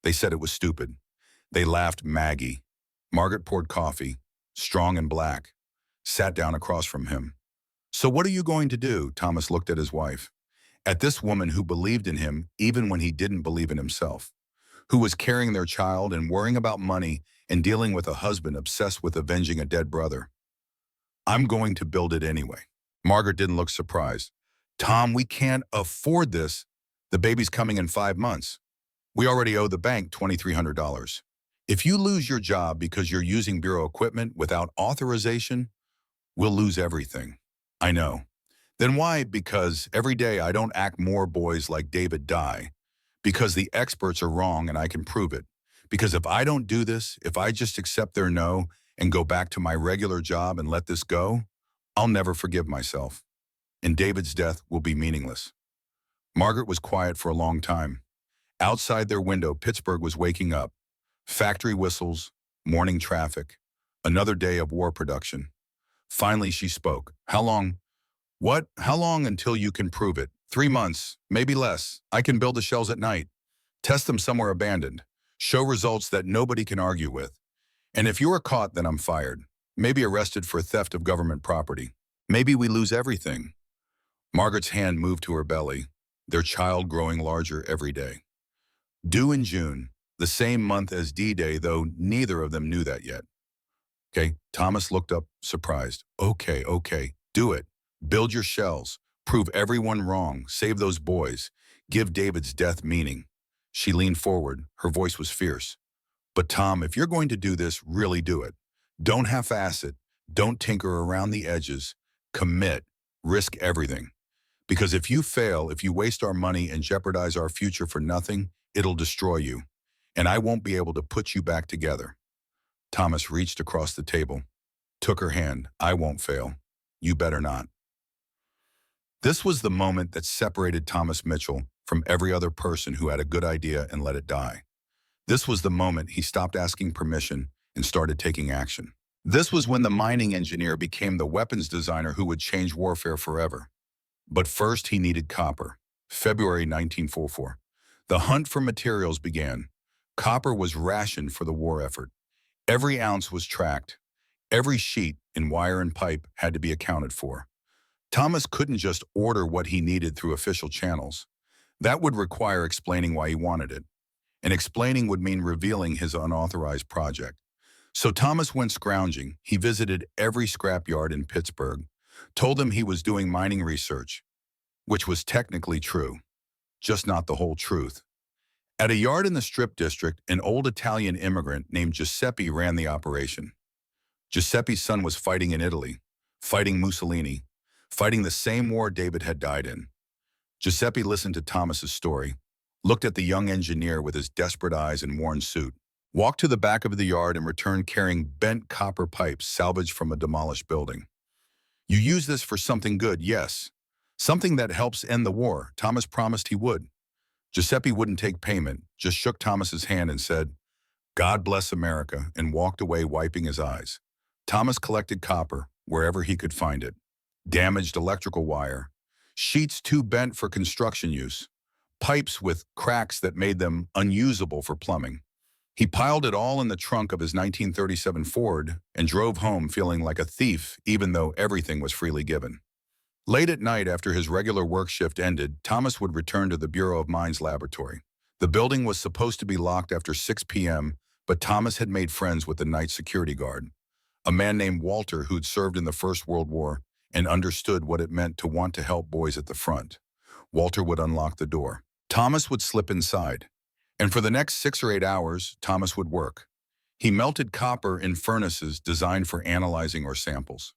They said it was stupid. They laughed Maggie. Margaret poured coffee, strong and black, sat down across from him. So what are you going to do? Thomas looked at his wife. At this woman who believed in him even when he didn't believe in himself, who was carrying their child and worrying about money and dealing with a husband obsessed with avenging a dead brother. I'm going to build it anyway. Margaret didn't look surprised. Tom, we can't afford this. The baby's coming in 5 months. We already owe the bank $2,300. If you lose your job because you're using bureau equipment without authorization, we'll lose everything. I know. Then why? Because every day I don't act more boys like David die. Because the experts are wrong and I can prove it. Because if I don't do this, if I just accept their no and go back to my regular job and let this go, I'll never forgive myself. And David's death will be meaningless. Margaret was quiet for a long time. Outside their window, Pittsburgh was waking up. Factory whistles, morning traffic, another day of war production. Finally, she spoke. How long? What? How long until you can prove it? 3 months, maybe less. I can build the shells at night. Test them somewhere abandoned. Show results that nobody can argue with. And if you are caught, then I'm fired. Maybe arrested for theft of government property. Maybe we lose everything. Margaret's hand moved to her belly, their child growing larger every day. Due in June, the same month as D-Day, though neither of them knew that yet. Okay, Thomas looked up, surprised. Okay, do it. Build your shells. Prove everyone wrong. Save those boys. Give David's death meaning. She leaned forward. Her voice was fierce. But Tom, if you're going to do this, really do it. Don't half-ass it. Don't tinker around the edges. Commit. Risk everything. Because if you fail, if you waste our money and jeopardize our future for nothing, it'll destroy you. And I won't be able to put you back together. Thomas reached across the table, took her hand. I won't fail. You better not. This was the moment that separated Thomas Mitchell from every other person who had a good idea and let it die. This was the moment he stopped asking permission and started taking action. This was when the mining engineer became the weapons designer who would change warfare forever. But first he needed copper. February 1944. The hunt for materials began. Copper was rationed for the war effort. Every ounce was tracked. Every sheet in wire and pipe had to be accounted for. Thomas couldn't just order what he needed through official channels. That would require explaining why he wanted it. And explaining would mean revealing his unauthorized project. So Thomas went scrounging. He visited every scrapyard in Pittsburgh, told them he was doing mining research, which was technically true, just not the whole truth. At a yard in the Strip District, an old Italian immigrant named Giuseppe ran the operation. Giuseppe's son was fighting in Italy, fighting Mussolini, fighting the same war David had died in. Giuseppe listened to Thomas's story, looked at the young engineer with his desperate eyes and worn suit, walked to the back of the yard and returned carrying bent copper pipes salvaged from a demolished building. You use this for something good, yes. Something that helps end the war, Thomas promised he would. Giuseppe wouldn't take payment, just shook Thomas's hand and said, God bless America, and walked away wiping his eyes. Thomas collected copper wherever he could find it. Damaged electrical wire, sheets too bent for construction use, pipes with cracks that made them unusable for plumbing. He piled it all in the trunk of his 1937 Ford and drove home feeling like a thief even though everything was freely given. Late at night after his regular work shift ended, Thomas would return to the Bureau of Mines laboratory. The building was supposed to be locked after 6 p.m., but Thomas had made friends with the night security guard, a man named Walter who'd served in the First World War and understood what it meant to want to help boys at the front. Walter would unlock the door. Thomas would slip inside, and for the next 6 or 8 hours, Thomas would work. He melted copper in furnaces designed for analyzing or samples.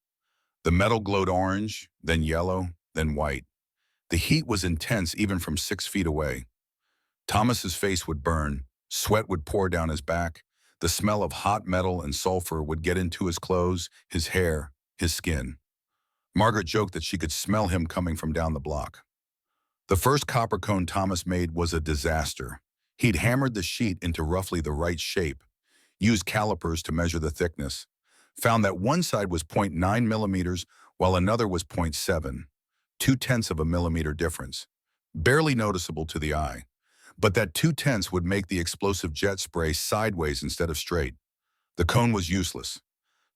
The metal glowed orange, then yellow, then white. The heat was intense even from 6 feet away. Thomas's face would burn, sweat would pour down his back, the smell of hot metal and sulfur would get into his clothes, his hair, his skin. Margaret joked that she could smell him coming from down the block. The first copper cone Thomas made was a disaster. He'd hammered the sheet into roughly the right shape, used calipers to measure the thickness, found that one side was 0.9 millimeters while another was 0.7, 0.2 of a millimeter difference. Barely noticeable to the eye, but that 0.2 would make the explosive jet spray sideways instead of straight. The cone was useless.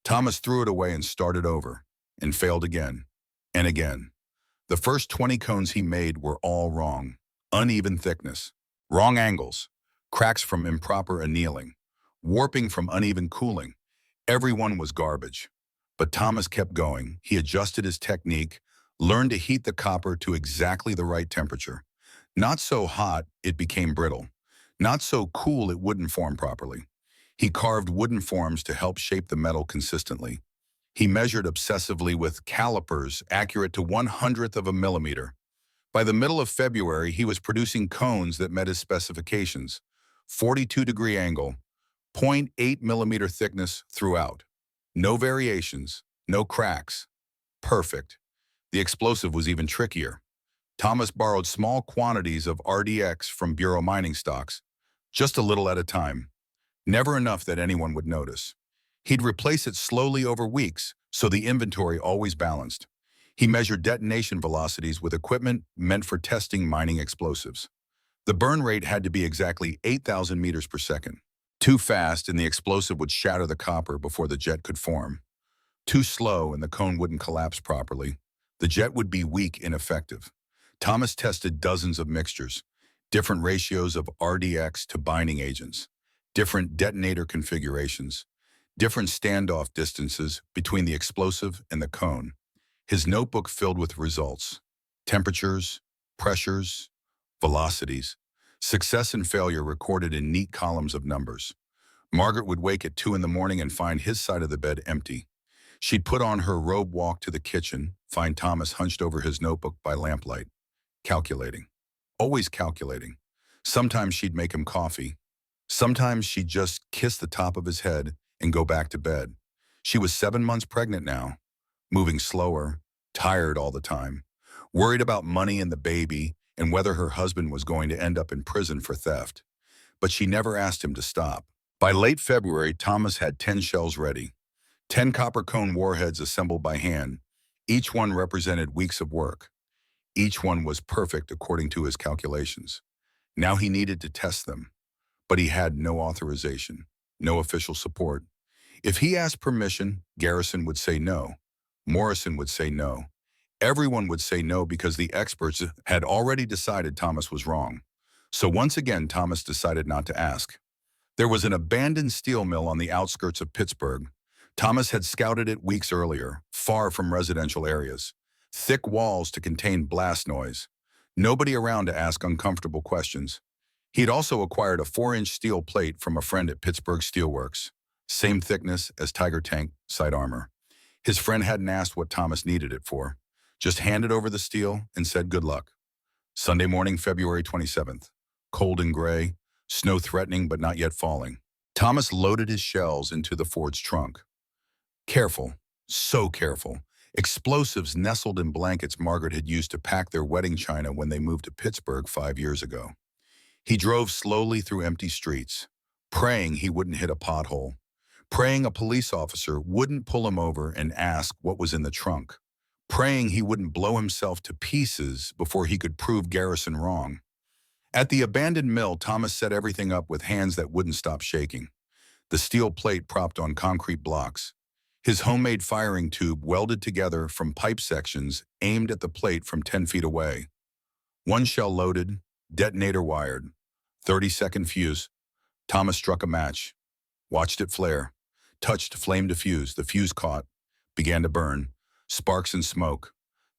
Thomas threw it away and started over, and failed again, and again. The first 20 cones he made were all wrong. Uneven thickness, wrong angles, cracks from improper annealing, warping from uneven cooling. Everyone was garbage. But Thomas kept going. He adjusted his technique, learned to heat the copper to exactly the right temperature. Not so hot, it became brittle. Not so cool, it wouldn't form properly. He carved wooden forms to help shape the metal consistently. He measured obsessively with calipers accurate to 1/100th of a millimeter. By the middle of February, he was producing cones that met his specifications. 42-degree angle, 0.8 millimeter thickness throughout. No variations, no cracks. Perfect. The explosive was even trickier. Thomas borrowed small quantities of RDX from Bureau mining stocks, just a little at a time. Never enough that anyone would notice. He'd replace it slowly over weeks, so the inventory always balanced. He measured detonation velocities with equipment meant for testing mining explosives. The burn rate had to be exactly 8,000 meters per second. Too fast and the explosive would shatter the copper before the jet could form. Too slow and the cone wouldn't collapse properly. The jet would be weak, ineffective. Thomas tested dozens of mixtures, different ratios of RDX to binding agents, different detonator configurations, different standoff distances between the explosive and the cone. His notebook filled with results, temperatures, pressures, velocities, success and failure recorded in neat columns of numbers. Margaret would wake at 2 in the morning and find his side of the bed empty. She'd put on her robe, walk to the kitchen, find Thomas hunched over his notebook by lamplight, calculating. Always calculating. Sometimes she'd make him coffee. Sometimes she'd just kiss the top of his head and go back to bed. She was 7 months pregnant now, moving slower, tired all the time, worried about money and the baby and whether her husband was going to end up in prison for theft. But she never asked him to stop. By late February, Thomas had 10 shells ready, 10 copper cone warheads assembled by hand. Each one represented weeks of work. Each one was perfect according to his calculations. Now he needed to test them, but he had no authorization, no official support. If he asked permission, Garrison would say no. Morrison would say no. Everyone would say no because the experts had already decided Thomas was wrong. So once again, Thomas decided not to ask. There was an abandoned steel mill on the outskirts of Pittsburgh. Thomas had scouted it weeks earlier, far from residential areas. Thick walls to contain blast noise. Nobody around to ask uncomfortable questions. He'd also acquired a 4-inch steel plate from a friend at Pittsburgh Steelworks. Same thickness as Tiger tank side armor. His friend hadn't asked what Thomas needed it for. Just handed over the steel and said good luck. Sunday morning, February 27th. Cold and gray, snow threatening but not yet falling. Thomas loaded his shells into the Ford's trunk. Careful, so careful. Explosives nestled in blankets Margaret had used to pack their wedding china when they moved to Pittsburgh 5 years ago. He drove slowly through empty streets, praying he wouldn't hit a pothole, praying a police officer wouldn't pull him over and ask what was in the trunk, praying he wouldn't blow himself to pieces before he could prove Garrison wrong. At the abandoned mill, Thomas set everything up with hands that wouldn't stop shaking. The steel plate propped on concrete blocks. His homemade firing tube welded together from pipe sections aimed at the plate from 10 feet away. One shell loaded, detonator wired. 30-second fuse. Thomas struck a match, watched it flare, touched flame to fuse. The fuse caught, began to burn, sparks and smoke.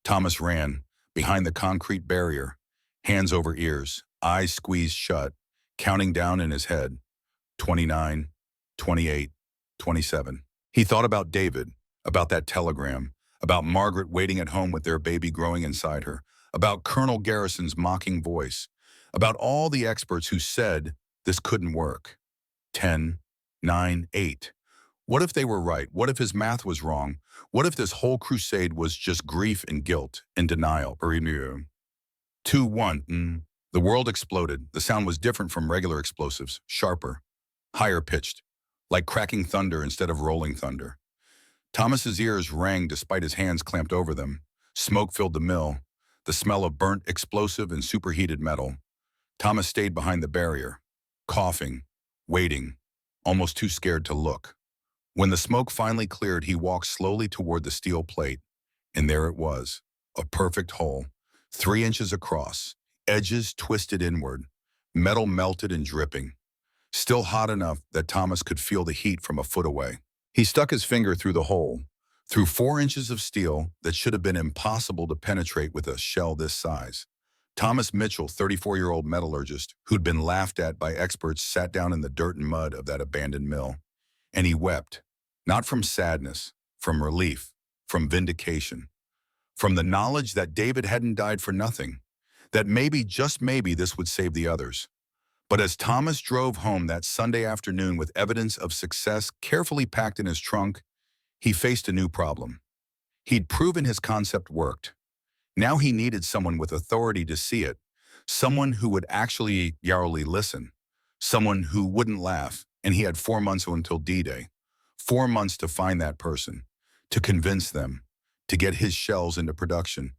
Thomas ran, behind the concrete barrier, hands over ears, eyes squeezed shut, counting down in his head. 29, 28, 27. He thought about David, about that telegram, about Margaret waiting at home with their baby growing inside her, about Colonel Garrison's mocking voice, about all the experts who said this couldn't work. 10, 9, 8. What if they were right? What if his math was wrong? What if this whole crusade was just grief and guilt and denial? 2, 1. The world exploded. The sound was different from regular explosives, sharper, higher pitched, like cracking thunder instead of rolling thunder. Thomas's ears rang despite his hands clamped over them. Smoke filled the mill, the smell of burnt explosive and superheated metal. Thomas stayed behind the barrier, coughing, waiting, almost too scared to look. When the smoke finally cleared, he walked slowly toward the steel plate, and there it was, a perfect hole, 3 inches across, edges twisted inward, metal melted and dripping, still hot enough that Thomas could feel the heat from a foot away. He stuck his finger through the hole, through 4 inches of steel that should have been impossible to penetrate with a shell this size. Thomas Mitchell, 34-year-old metallurgist, who'd been laughed at by experts, sat down in the dirt and mud of that abandoned mill. And he wept, not from sadness, from relief, from vindication, from the knowledge that David hadn't died for nothing, that maybe, just maybe, this would save the others. But as Thomas drove home that Sunday afternoon with evidence of success carefully packed in his trunk, he faced a new problem. He'd proven his concept worked. Now he needed someone with authority to see it, someone who would actually listen, someone who wouldn't laugh, and he had 4 months until D-Day. 4 months to find that person, to convince them, to get his shells into production,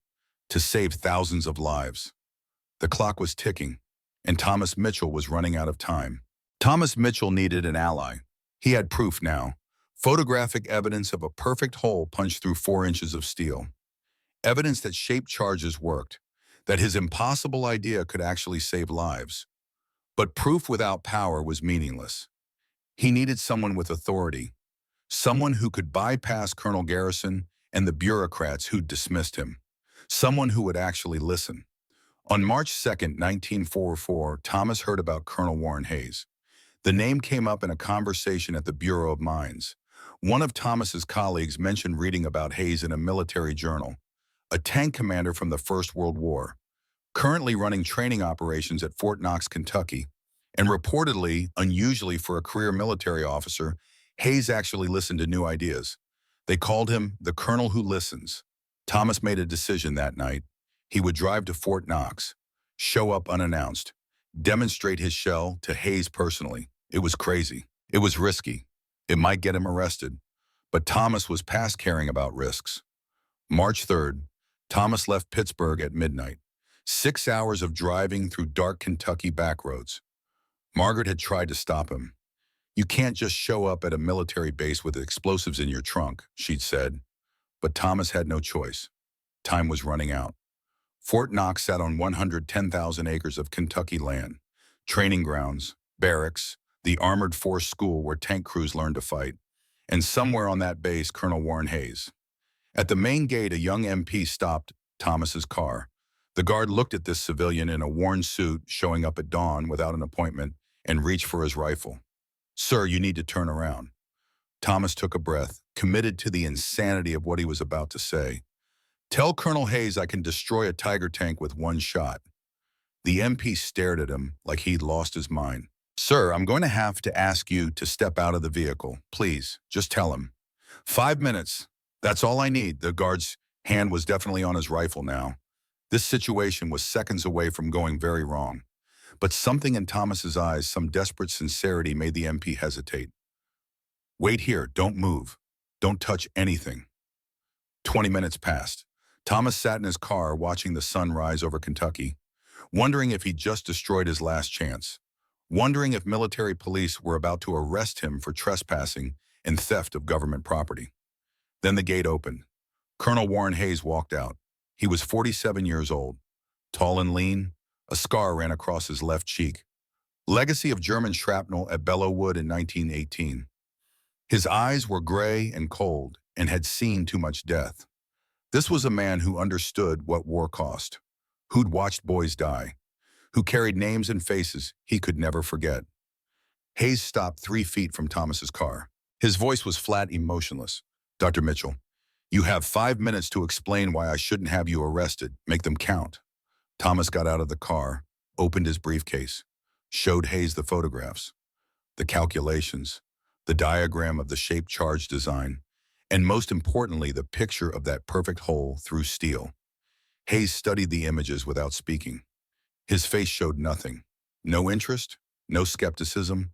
to save thousands of lives. The clock was ticking, and Thomas Mitchell was running out of time. Thomas Mitchell needed an ally. He had proof now, photographic evidence of a perfect hole punched through 4 inches of steel. Evidence that shaped charges worked, that his impossible idea could actually save lives. But proof without power was meaningless. He needed someone with authority, someone who could bypass Colonel Garrison and the bureaucrats who'd dismissed him, someone who would actually listen. On March 2nd, 1944, Thomas heard about Colonel Warren Hayes. The name came up in a conversation at the Bureau of Mines. One of Thomas's colleagues mentioned reading about Hayes in a military journal, a tank commander from the First World War, currently running training operations at Fort Knox, Kentucky, and reportedly, unusually for a career military officer, Hayes actually listened to new ideas. They called him the Colonel Who Listens. Thomas made a decision that night. He would drive to Fort Knox, show up unannounced, demonstrate his shell to Hayes personally. It was crazy. It was risky. It might get him arrested. But Thomas was past caring about risks. March 3rd, Thomas left Pittsburgh at midnight. 6 hours of driving through dark Kentucky backroads. Margaret had tried to stop him. "You can't just show up at a military base with explosives in your trunk," she'd said. But Thomas had no choice. Time was running out. Fort Knox sat on 110,000 acres of Kentucky land, training grounds, barracks, the armored force school where tank crews learned to fight, and somewhere on that base, Colonel Warren Hayes. At the main gate, a young MP stopped Thomas's car. The guard looked at this civilian in a worn suit showing up at dawn without an appointment and reached for his rifle. "Sir, you need to turn around." Thomas took a breath, committed to the insanity of what he was about to say. Tell Colonel Hayes I can destroy a Tiger tank with one shot. The MP stared at him like he'd lost his mind. Sir, I'm going to have to ask you to step out of the vehicle. Please, just tell him. 5 minutes. That's all I need. The guard's hand was definitely on his rifle now. This situation was seconds away from going very wrong. But something in Thomas's eyes, some desperate sincerity, made the MP hesitate. Wait here, don't move. Don't touch anything. 20 minutes passed. Thomas sat in his car watching the sun rise over Kentucky, wondering if he'd just destroyed his last chance, wondering if military police were about to arrest him for trespassing and theft of government property. Then the gate opened. Colonel Warren Hayes walked out. He was 47 years old, tall and lean. A scar ran across his left cheek. Legacy of German shrapnel at Belleau Wood in 1918. His eyes were gray and cold and had seen too much death. This was a man who understood what war cost, who'd watched boys die, who carried names and faces he could never forget. Hayes stopped 3 feet from Thomas's car. His voice was flat, emotionless. Dr. Mitchell, you have 5 minutes to explain why I shouldn't have you arrested. Make them count. Thomas got out of the car, opened his briefcase, showed Hayes the photographs, the calculations, the diagram of the shape charge design, and most importantly, the picture of that perfect hole through steel. Hayes studied the images without speaking. His face showed nothing. No interest, no skepticism,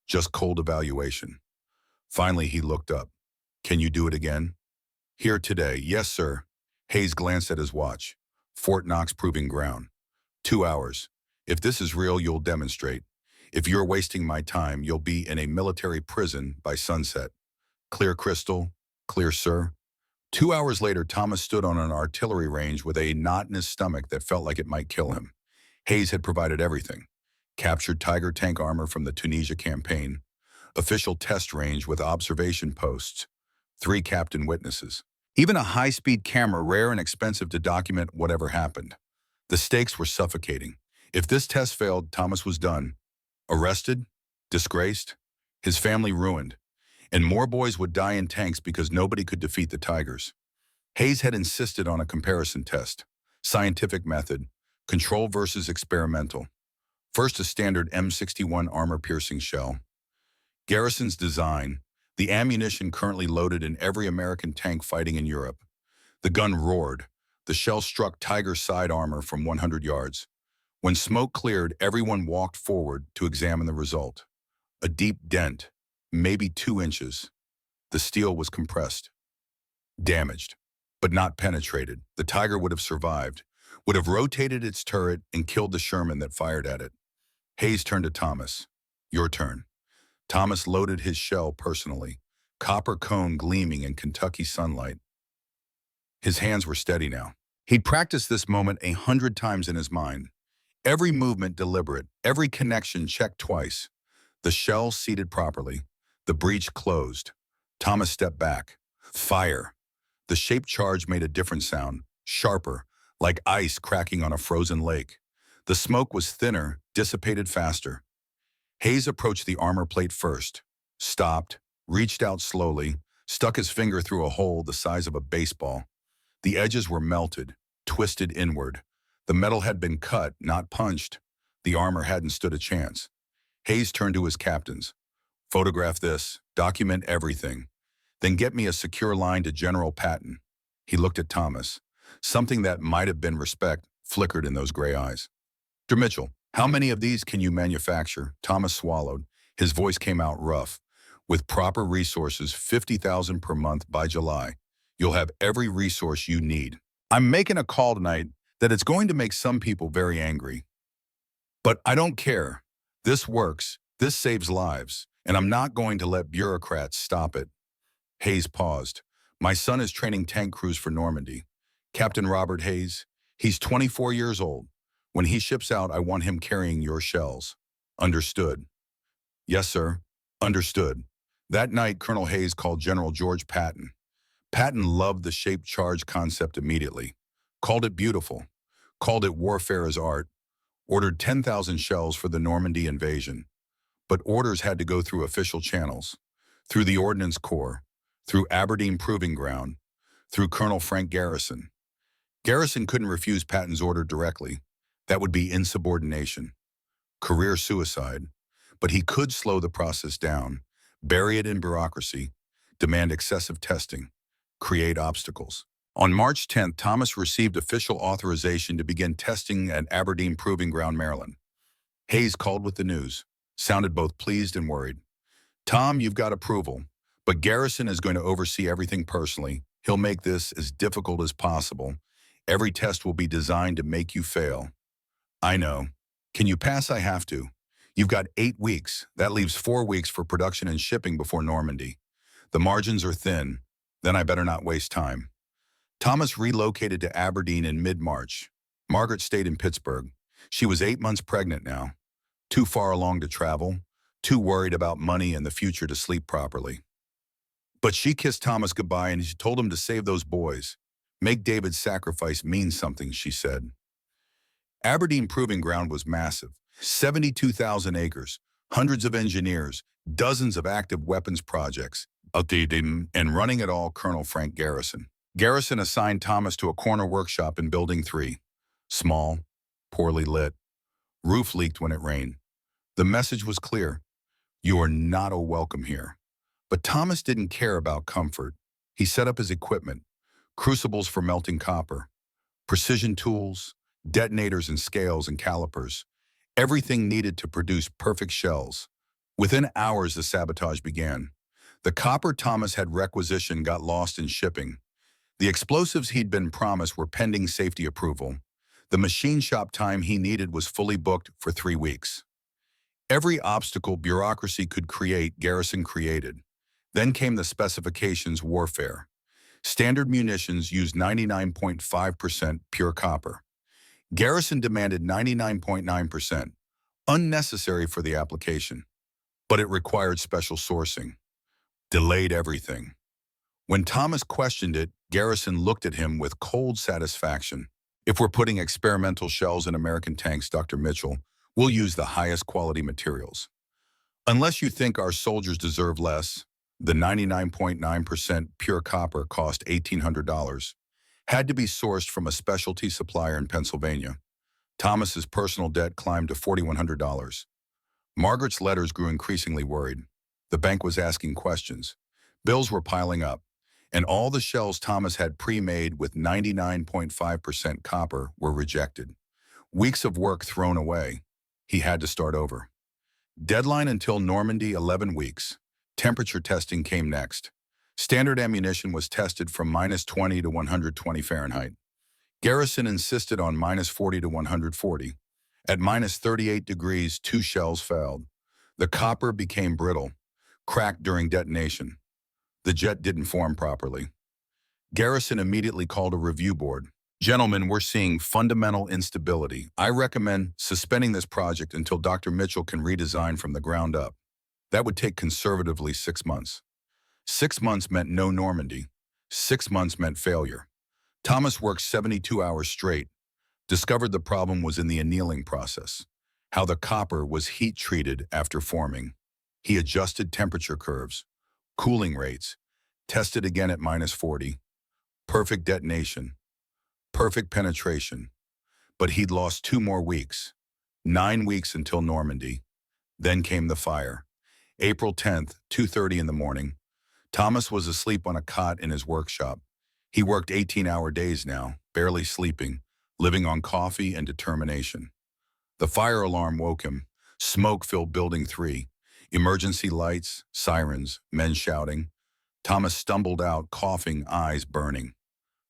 just cold evaluation. Finally, he looked up. Can you do it again? Here today. Yes, sir. Hayes glanced at his watch. Fort Knox Proving Ground. 2 hours. If this is real, you'll demonstrate. If you're wasting my time, you'll be in a military prison by sunset. Clear crystal, clear, sir. 2 hours later, Thomas stood on an artillery range with a knot in his stomach that felt like it might kill him. Hayes had provided everything. Captured Tiger tank armor from the Tunisia campaign, official test range with observation posts, 3 captain witnesses. Even a high-speed camera, rare and expensive to document whatever happened. The stakes were suffocating. If this test failed, Thomas was done. Arrested, disgraced, his family ruined, and more boys would die in tanks because nobody could defeat the Tigers. Hayes had insisted on a comparison test, scientific method, control versus experimental. First, a standard M61 armor-piercing shell. Garrison's design, the ammunition currently loaded in every American tank fighting in Europe. The gun roared. The shell struck Tiger's side armor from 100 yards. When smoke cleared, everyone walked forward to examine the result. A deep dent, maybe 2 inches. The steel was compressed. Damaged, but not penetrated. The Tiger would have survived, would have rotated its turret and killed the Sherman that fired at it. Hayes turned to Thomas. Your turn. Thomas loaded his shell personally, copper cone gleaming in Kentucky sunlight. His hands were steady now. He'd practiced this moment 100 times in his mind. Every movement deliberate, every connection checked twice. The shell seated properly, the breech closed. Thomas stepped back. Fire. The shape charge made a different sound, sharper, like ice cracking on a frozen lake. The smoke was thinner, dissipated faster. Hayes approached the armor plate first, stopped, reached out slowly, stuck his finger through a hole the size of a baseball. The edges were melted, twisted inward. The metal had been cut, not punched. The armor hadn't stood a chance. Hayes turned to his captains. Photograph this, document everything. Then get me a secure line to General Patton. He looked at Thomas. Something that might have been respect flickered in those gray eyes. Dr. Mitchell, how many of these can you manufacture? Thomas swallowed. His voice came out rough. With proper resources, 50,000 per month by July. You'll have every resource you need. I'm making a call tonight that it's going to make some people very angry. But I don't care. This works. This saves lives. And I'm not going to let bureaucrats stop it. Hayes paused. My son is training tank crews for Normandy. Captain Robert Hayes. He's 24 years old. When he ships out, I want him carrying your shells. Understood. Yes, sir. Understood. That night, Colonel Hayes called General George Patton. Patton loved the shape charge concept immediately. Called it beautiful. Called it warfare as art. Ordered 10,000 shells for the Normandy invasion. But orders had to go through official channels. Through the Ordnance Corps. Through Aberdeen Proving Ground. Through Colonel Frank Garrison. Garrison couldn't refuse Patton's order directly. That would be insubordination, career suicide. But he could slow the process down, bury it in bureaucracy, demand excessive testing, create obstacles. On March 10th, Thomas received official authorization to begin testing at Aberdeen Proving Ground, Maryland. Hayes called with the news, sounded both pleased and worried. "Tom, you've got approval, but Garrison is going to oversee everything personally. He'll make this as difficult as possible. Every test will be designed to make you fail." "I know. Can you pass? I have to. You've got 8 weeks. That leaves 4 weeks for production and shipping before Normandy. The margins are thin. Then I better not waste time." Thomas relocated to Aberdeen in mid-March. Margaret stayed in Pittsburgh. She was 8 months pregnant now. Too far along to travel, too worried about money and the future to sleep properly. But she kissed Thomas goodbye and she told him to save those boys. "Make David's sacrifice mean something," she said. Aberdeen Proving Ground was massive. 72,000 acres, hundreds of engineers, dozens of active weapons projects, and running it all Colonel Frank Garrison. Garrison assigned Thomas to a corner workshop in Building 3. Small, poorly lit. Roof leaked when it rained. The message was clear. You are not welcome here. But Thomas didn't care about comfort. He set up his equipment, crucibles for melting copper, precision tools, detonators and scales and calipers, everything needed to produce perfect shells. Within hours, the sabotage began. The copper Thomas had requisitioned got lost in shipping. The explosives he'd been promised were pending safety approval. The machine shop time he needed was fully booked for 3 weeks. Every obstacle bureaucracy could create, Garrison created. Then came the specifications warfare. Standard munitions used 99.5% pure copper. Garrison demanded 99.9%, unnecessary for the application. But it required special sourcing. Delayed everything. When Thomas questioned it, Garrison looked at him with cold satisfaction. "If we're putting experimental shells in American tanks, Dr. Mitchell, we'll use the highest quality materials. Unless you think our soldiers deserve less." The 99.9% pure copper cost $1,800. Had to be sourced from a specialty supplier in Pennsylvania. Thomas's personal debt climbed to $4,100. Margaret's letters grew increasingly worried. The bank was asking questions. Bills were piling up. And all the shells Thomas had pre-made with 99.5% copper were rejected. Weeks of work thrown away. He had to start over. Deadline until Normandy, 11 weeks. Temperature testing came next. Standard ammunition was tested from -20 to 120 Fahrenheit. Garrison insisted on -40 to 140. At -38 degrees, 2 shells failed. The copper became brittle, cracked during detonation. The jet didn't form properly. Garrison immediately called a review board. "Gentlemen, we're seeing fundamental instability. I recommend suspending this project until Dr. Mitchell can redesign from the ground up." That would take conservatively 6 months. 6 months meant no Normandy. 6 months meant failure. Thomas worked 72 hours straight, discovered the problem was in the annealing process, how the copper was heat-treated after forming. He adjusted temperature curves, cooling rates, tested again at -40. Perfect detonation, perfect penetration. But he'd lost 2 more weeks, 9 weeks until Normandy. Then came the fire. April 10th, 2:30 in the morning. Thomas was asleep on a cot in his workshop. He worked 18-hour days now, barely sleeping, living on coffee and determination. The fire alarm woke him. Smoke filled Building 3. Emergency lights, sirens, men shouting. Thomas stumbled out, coughing, eyes burning.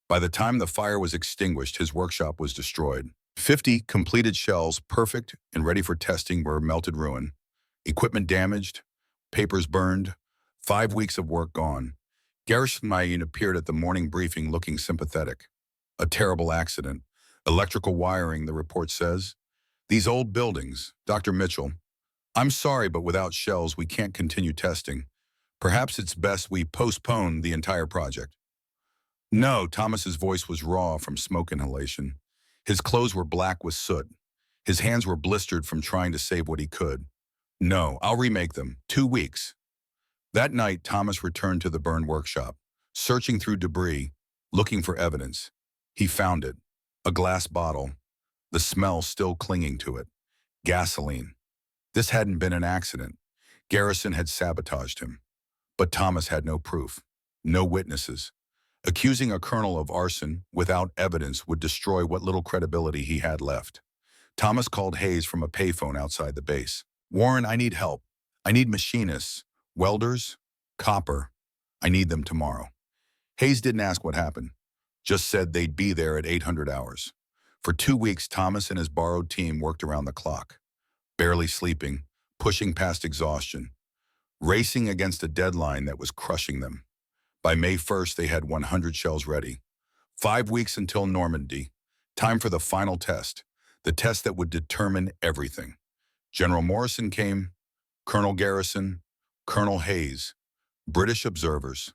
By the time the fire was extinguished, his workshop was destroyed. 50 completed shells, perfect and ready for testing, were melted ruin. Equipment damaged, papers burned, 5 weeks of work gone. Garrison appeared at the morning briefing looking sympathetic. "A terrible accident. Electrical wiring," the report says. "These old buildings, Dr. Mitchell. I'm sorry, but without shells, we can't continue testing. Perhaps it's best we postpone the entire project." "No," Thomas's voice was raw from smoke inhalation. His clothes were black with soot. His hands were blistered from trying to save what he could. "No, I'll remake them. 2 weeks." That night, Thomas returned to the burned workshop, searching through debris, looking for evidence. He found it. A glass bottle, the smell still clinging to it. Gasoline. This hadn't been an accident. Garrison had sabotaged him. But Thomas had no proof, no witnesses. Accusing a colonel of arson without evidence would destroy what little credibility he had left. Thomas called Hayes from a payphone outside the base. "Warren, I need help. I need machinists, welders, copper. I need them tomorrow." Hayes didn't ask what happened, just said they'd be there at 800 hours. For 2 weeks, Thomas and his borrowed team worked around the clock, barely sleeping, pushing past exhaustion, racing against a deadline that was crushing them. By May 1st, they had 100 shells ready. 5 weeks until Normandy. Time for the final test, the test that would determine everything. General Morrison came, Colonel Garrison, Colonel Hayes, British observers,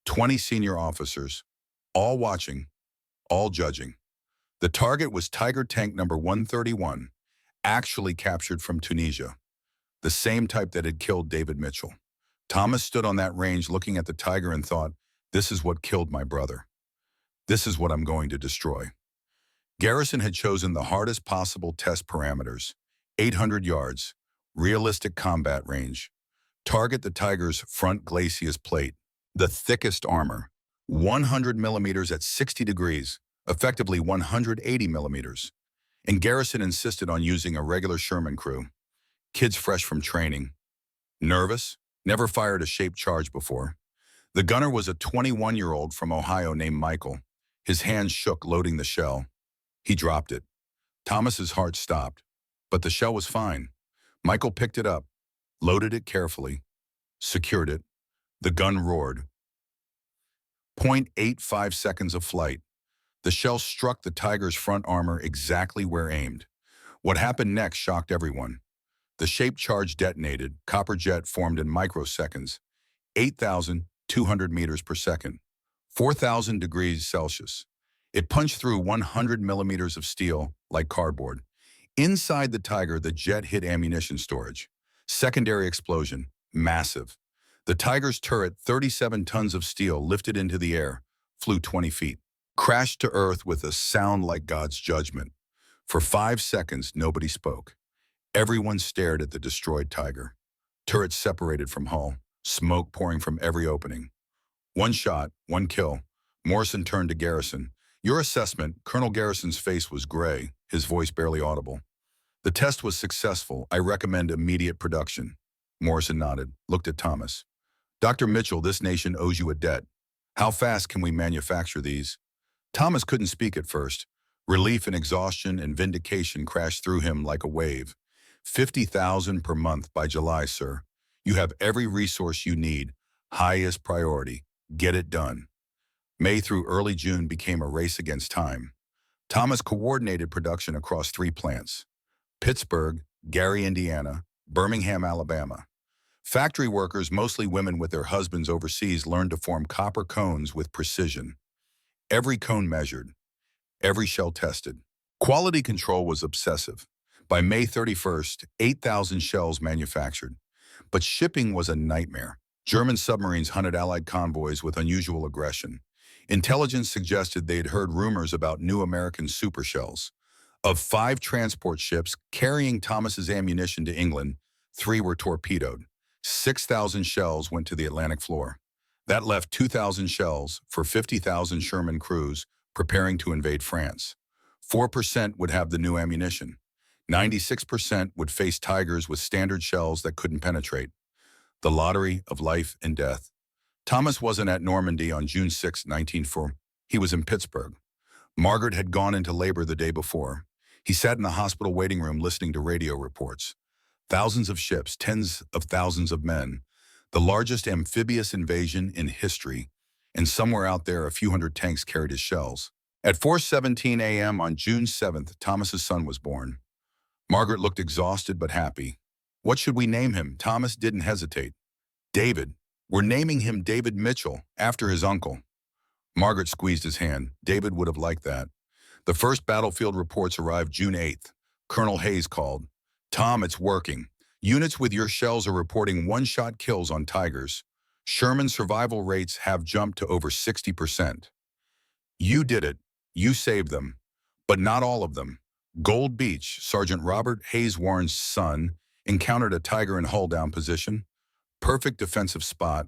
20 senior officers, all watching, all judging. The target was Tiger tank number 131, actually captured from Tunisia, the same type that had killed David Mitchell. Thomas stood on that range looking at the Tiger and thought, "This is what killed my brother. This is what I'm going to destroy." Garrison had chosen the hardest possible test parameters: 800 yards, realistic combat range. Target the Tiger's front glacis plate, the thickest armor, 100 millimeters at 60 degrees, effectively 180 millimeters. And Garrison insisted on using a regular Sherman crew, kids fresh from training. Nervous, never fired a shaped charge before. The gunner was a 21-year-old from Ohio named Michael. His hands shook loading the shell. He dropped it. Thomas's heart stopped, but the shell was fine. Michael picked it up, loaded it carefully, secured it. The gun roared. 0.85 seconds of flight. The shell struck the Tiger's front armor exactly where aimed. What happened next shocked everyone. The shaped charge detonated, copper jet formed in microseconds, 8,200 meters per second, 4,000 degrees Celsius. It punched through 100 millimeters of steel like cardboard. Inside the Tiger, the jet hit ammunition storage. Secondary explosion, massive. The Tiger's turret, 37 tons of steel, lifted into the air, flew 20 feet, crashed to earth with a sound like God's judgment. For 5 seconds, nobody spoke. Everyone stared at the destroyed Tiger. Turret separated from hull, smoke pouring from every opening. One shot, one kill. Morrison turned to Garrison. "Your assessment." Colonel Garrison's face was gray, his voice barely audible. "The test was successful. I recommend immediate production." Morrison nodded, looked at Thomas. "Dr. Mitchell, this nation owes you a debt. How fast can we manufacture these?" Thomas couldn't speak at first. Relief and exhaustion and vindication crashed through him like a wave. 50,000 per month by July, sir. You have every resource you need. Highest priority. Get it done. May through early June became a race against time. Thomas coordinated production across 3 plants: Pittsburgh, Gary, Indiana, Birmingham, Alabama. Factory workers, mostly women with their husbands overseas, learned to form copper cones with precision. Every cone measured, every shell tested. Quality control was obsessive. By May 31st, 8,000 shells manufactured. But shipping was a nightmare. German submarines hunted Allied convoys with unusual aggression. Intelligence suggested they'd heard rumors about new American super shells. Of 5 transport ships carrying Thomas's ammunition to England, 3 were torpedoed. 6,000 shells went to the Atlantic floor. That left 2,000 shells for 50,000 Sherman crews preparing to invade France. 4% would have the new ammunition. 96% would face Tigers with standard shells that couldn't penetrate. The lottery of life and death. Thomas wasn't at Normandy on June 6, 1904. He was in Pittsburgh. Margaret had gone into labor the day before. He sat in the hospital waiting room listening to radio reports. Thousands of ships, tens of thousands of men, the largest amphibious invasion in history, and somewhere out there a few hundred tanks carried his shells. At 4:17 a.m. on June 7th, Thomas's son was born. Margaret looked exhausted but happy. "What should we name him?" Thomas didn't hesitate. "David. We're naming him David Mitchell, after his uncle." Margaret squeezed his hand. David would have liked that. The first battlefield reports arrived June 8th. Colonel Hayes called. "Tom, it's working. Units with your shells are reporting one-shot kills on Tigers. Sherman survival rates have jumped to over 60%. You did it. You saved them. But not all of them. Gold Beach, Sergeant Robert Hayes Warren's son, encountered a Tiger in hull-down position. Perfect defensive spot.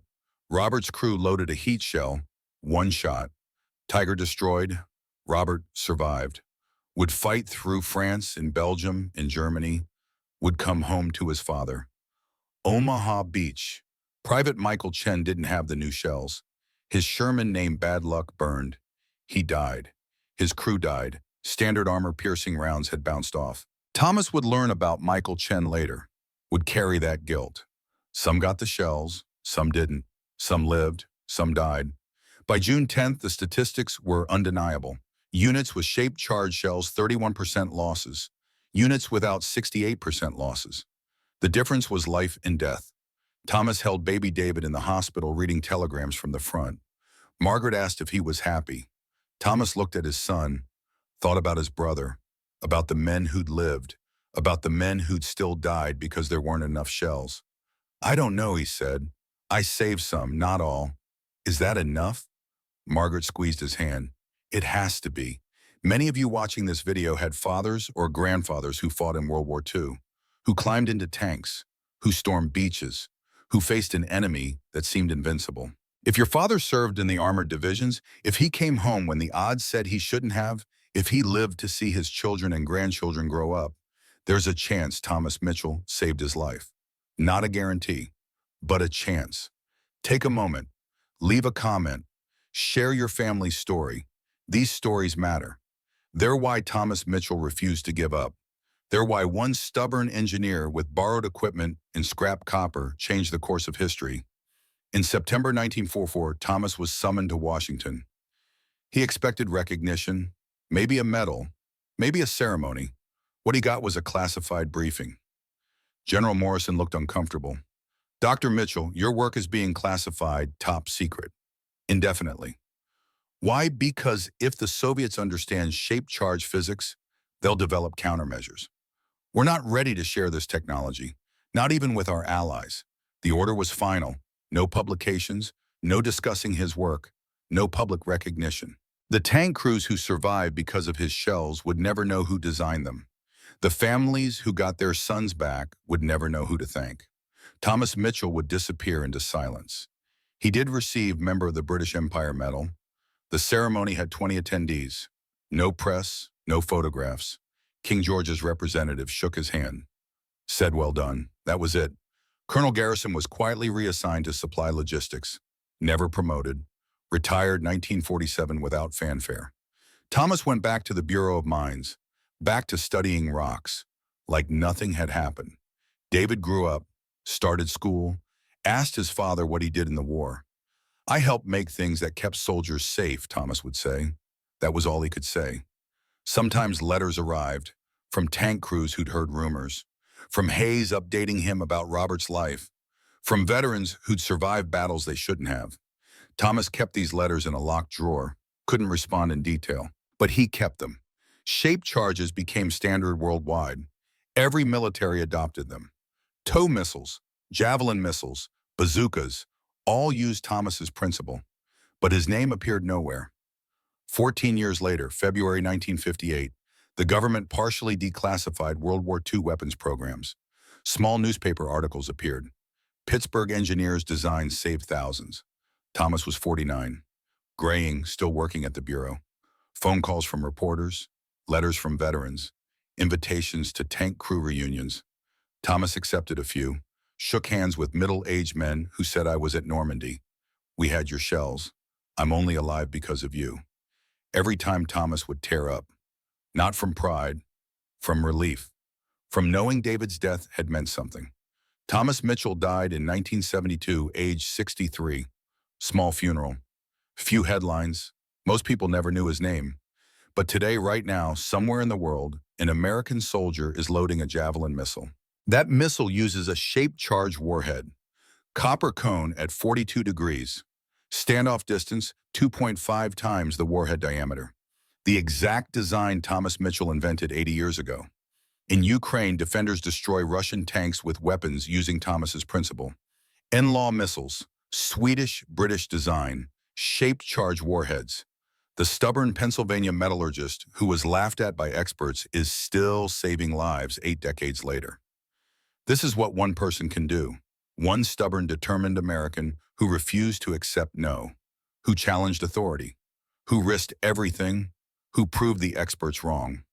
Robert's crew loaded a heat shell. One shot. Tiger destroyed. Robert survived. Would fight through France and Belgium and Germany. Would come home to his father. Omaha Beach. Private Michael Chen didn't have the new shells. His Sherman named Bad Luck burned. He died. His crew died. Standard armor-piercing rounds had bounced off. Thomas would learn about Michael Chen later. Would carry that guilt. Some got the shells, some didn't. Some lived, some died. By June 10th, the statistics were undeniable. Units with shaped charge shells, 31% losses. Units without, 68% losses. The difference was life and death. Thomas held baby David in the hospital reading telegrams from the front. Margaret asked if he was happy. Thomas looked at his son, thought about his brother, about the men who'd lived, about the men who'd still died because there weren't enough shells. "I don't know," he said. "I saved some, not all." "Is that enough?" Margaret squeezed his hand. "It has to be. Many of you watching this video had fathers or grandfathers who fought in World War II, who climbed into tanks, who stormed beaches, who faced an enemy that seemed invincible. If your father served in the armored divisions, if he came home when the odds said he shouldn't have, if he lived to see his children and grandchildren grow up, there's a chance Thomas Mitchell saved his life. Not a guarantee, but a chance. Take a moment, leave a comment, share your family's story. These stories matter. They're why Thomas Mitchell refused to give up. They're why one stubborn engineer with borrowed equipment and scrap copper changed the course of history. In September 1944, Thomas was summoned to Washington. He expected recognition, maybe a medal, maybe a ceremony. What he got was a classified briefing. General Morrison looked uncomfortable. "Dr. Mitchell, your work is being classified top secret, indefinitely." Why? Because if the Soviets understand shaped charge physics, they'll develop countermeasures. We're not ready to share this technology, not even with our allies. The order was final. No publications, no discussing his work, no public recognition. The tank crews who survived because of his shells would never know who designed them. The families who got their sons back would never know who to thank. Thomas Mitchell would disappear into silence. He did receive Member of the British Empire Medal. The ceremony had 20 attendees. No press, no photographs. King George's representative shook his hand, said, "Well done." That was it. Colonel Garrison was quietly reassigned to supply logistics. Never promoted. Retired 1947 without fanfare. Thomas went back to the Bureau of Mines, back to studying rocks, like nothing had happened. David grew up, started school, asked his father what he did in the war. "I helped make things that kept soldiers safe," Thomas would say. That was all he could say. Sometimes letters arrived from tank crews who'd heard rumors, from Hayes updating him about Robert's life, from veterans who'd survived battles they shouldn't have. Thomas kept these letters in a locked drawer, couldn't respond in detail, but he kept them. Shaped charges became standard worldwide. Every military adopted them. Tow missiles, javelin missiles, bazookas, all used Thomas's principle, but his name appeared nowhere. 14 years later, February 1958, the government partially declassified World War II weapons programs. Small newspaper articles appeared. Pittsburgh engineers' designs saved thousands. Thomas was 49, graying, still working at the Bureau. Phone calls from reporters, letters from veterans, invitations to tank crew reunions. Thomas accepted a few, shook hands with middle-aged men who said, "I was at Normandy. We had your shells. I'm only alive because of you." Every time Thomas would tear up, not from pride, from relief, from knowing David's death had meant something. Thomas Mitchell died in 1972, age 63. Small funeral. Few headlines. Most people never knew his name. But today, right now, somewhere in the world, an American soldier is loading a javelin missile. That missile uses a shaped charge warhead. Copper cone at 42 degrees. Standoff distance 2.5 times the warhead diameter. The exact design Thomas Mitchell invented 80 years ago. In Ukraine, defenders destroy Russian tanks with weapons using Thomas's principle. NLAW missiles, Swedish-British design, shaped charge warheads. The stubborn Pennsylvania metallurgist who was laughed at by experts is still saving lives 8 decades later. This is what one person can do. One stubborn, determined American who refused to accept no, who challenged authority, who risked everything, who proved the experts wrong.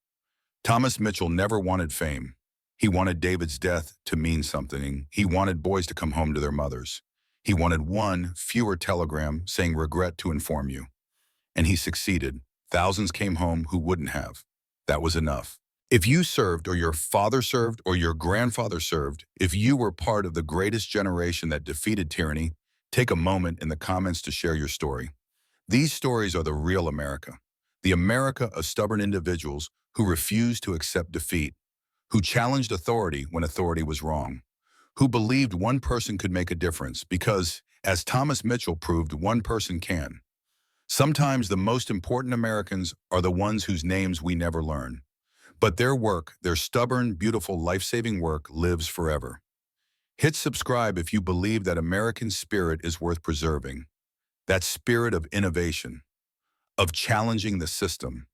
Thomas Mitchell never wanted fame. He wanted David's death to mean something. He wanted boys to come home to their mothers. He wanted one fewer telegram saying regret to inform you. And he succeeded. Thousands came home who wouldn't have. That was enough. If you served, or your father served, or your grandfather served, if you were part of the greatest generation that defeated tyranny, take a moment in the comments to share your story. These stories are the real America. The America of stubborn individuals who refused to accept defeat, who challenged authority when authority was wrong, who believed one person could make a difference because, as Thomas Mitchell proved, one person can. Sometimes the most important Americans are the ones whose names we never learn. But their work, their stubborn, beautiful, life-saving work, lives forever. Hit subscribe if you believe that American spirit is worth preserving. That spirit of innovation, of challenging the system,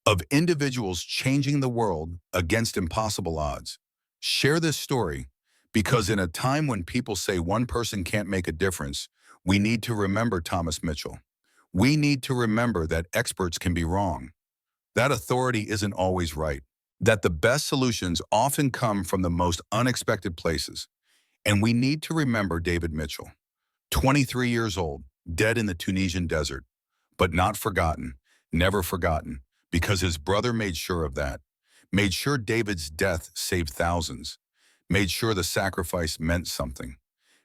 of individuals changing the world against impossible odds. Share this story because in a time when people say one person can't make a difference, we need to remember Thomas Mitchell. We need to remember that experts can be wrong, that authority isn't always right, that the best solutions often come from the most unexpected places. And we need to remember David Mitchell, 23 years old, dead in the Tunisian desert, but not forgotten, never forgotten, because his brother made sure of that, made sure David's death saved thousands, made sure the sacrifice meant something,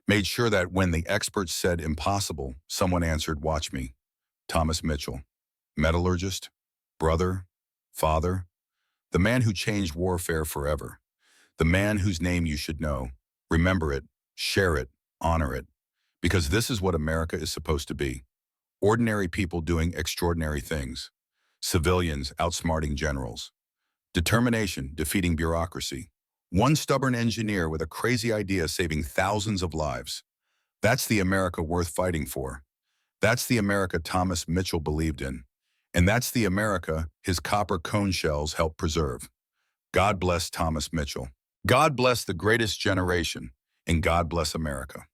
made sure that when the experts said impossible, someone answered, watch me. Thomas Mitchell, metallurgist, brother, father, the man who changed warfare forever, the man whose name you should know. Remember it, share it, honor it, because this is what America is supposed to be. Ordinary people doing extraordinary things. Civilians outsmarting generals. Determination defeating bureaucracy. One stubborn engineer with a crazy idea saving thousands of lives. That's the America worth fighting for. That's the America Thomas Mitchell believed in. And that's the America his copper cone shells helped preserve. God bless Thomas Mitchell. God bless the greatest generation, and God bless America.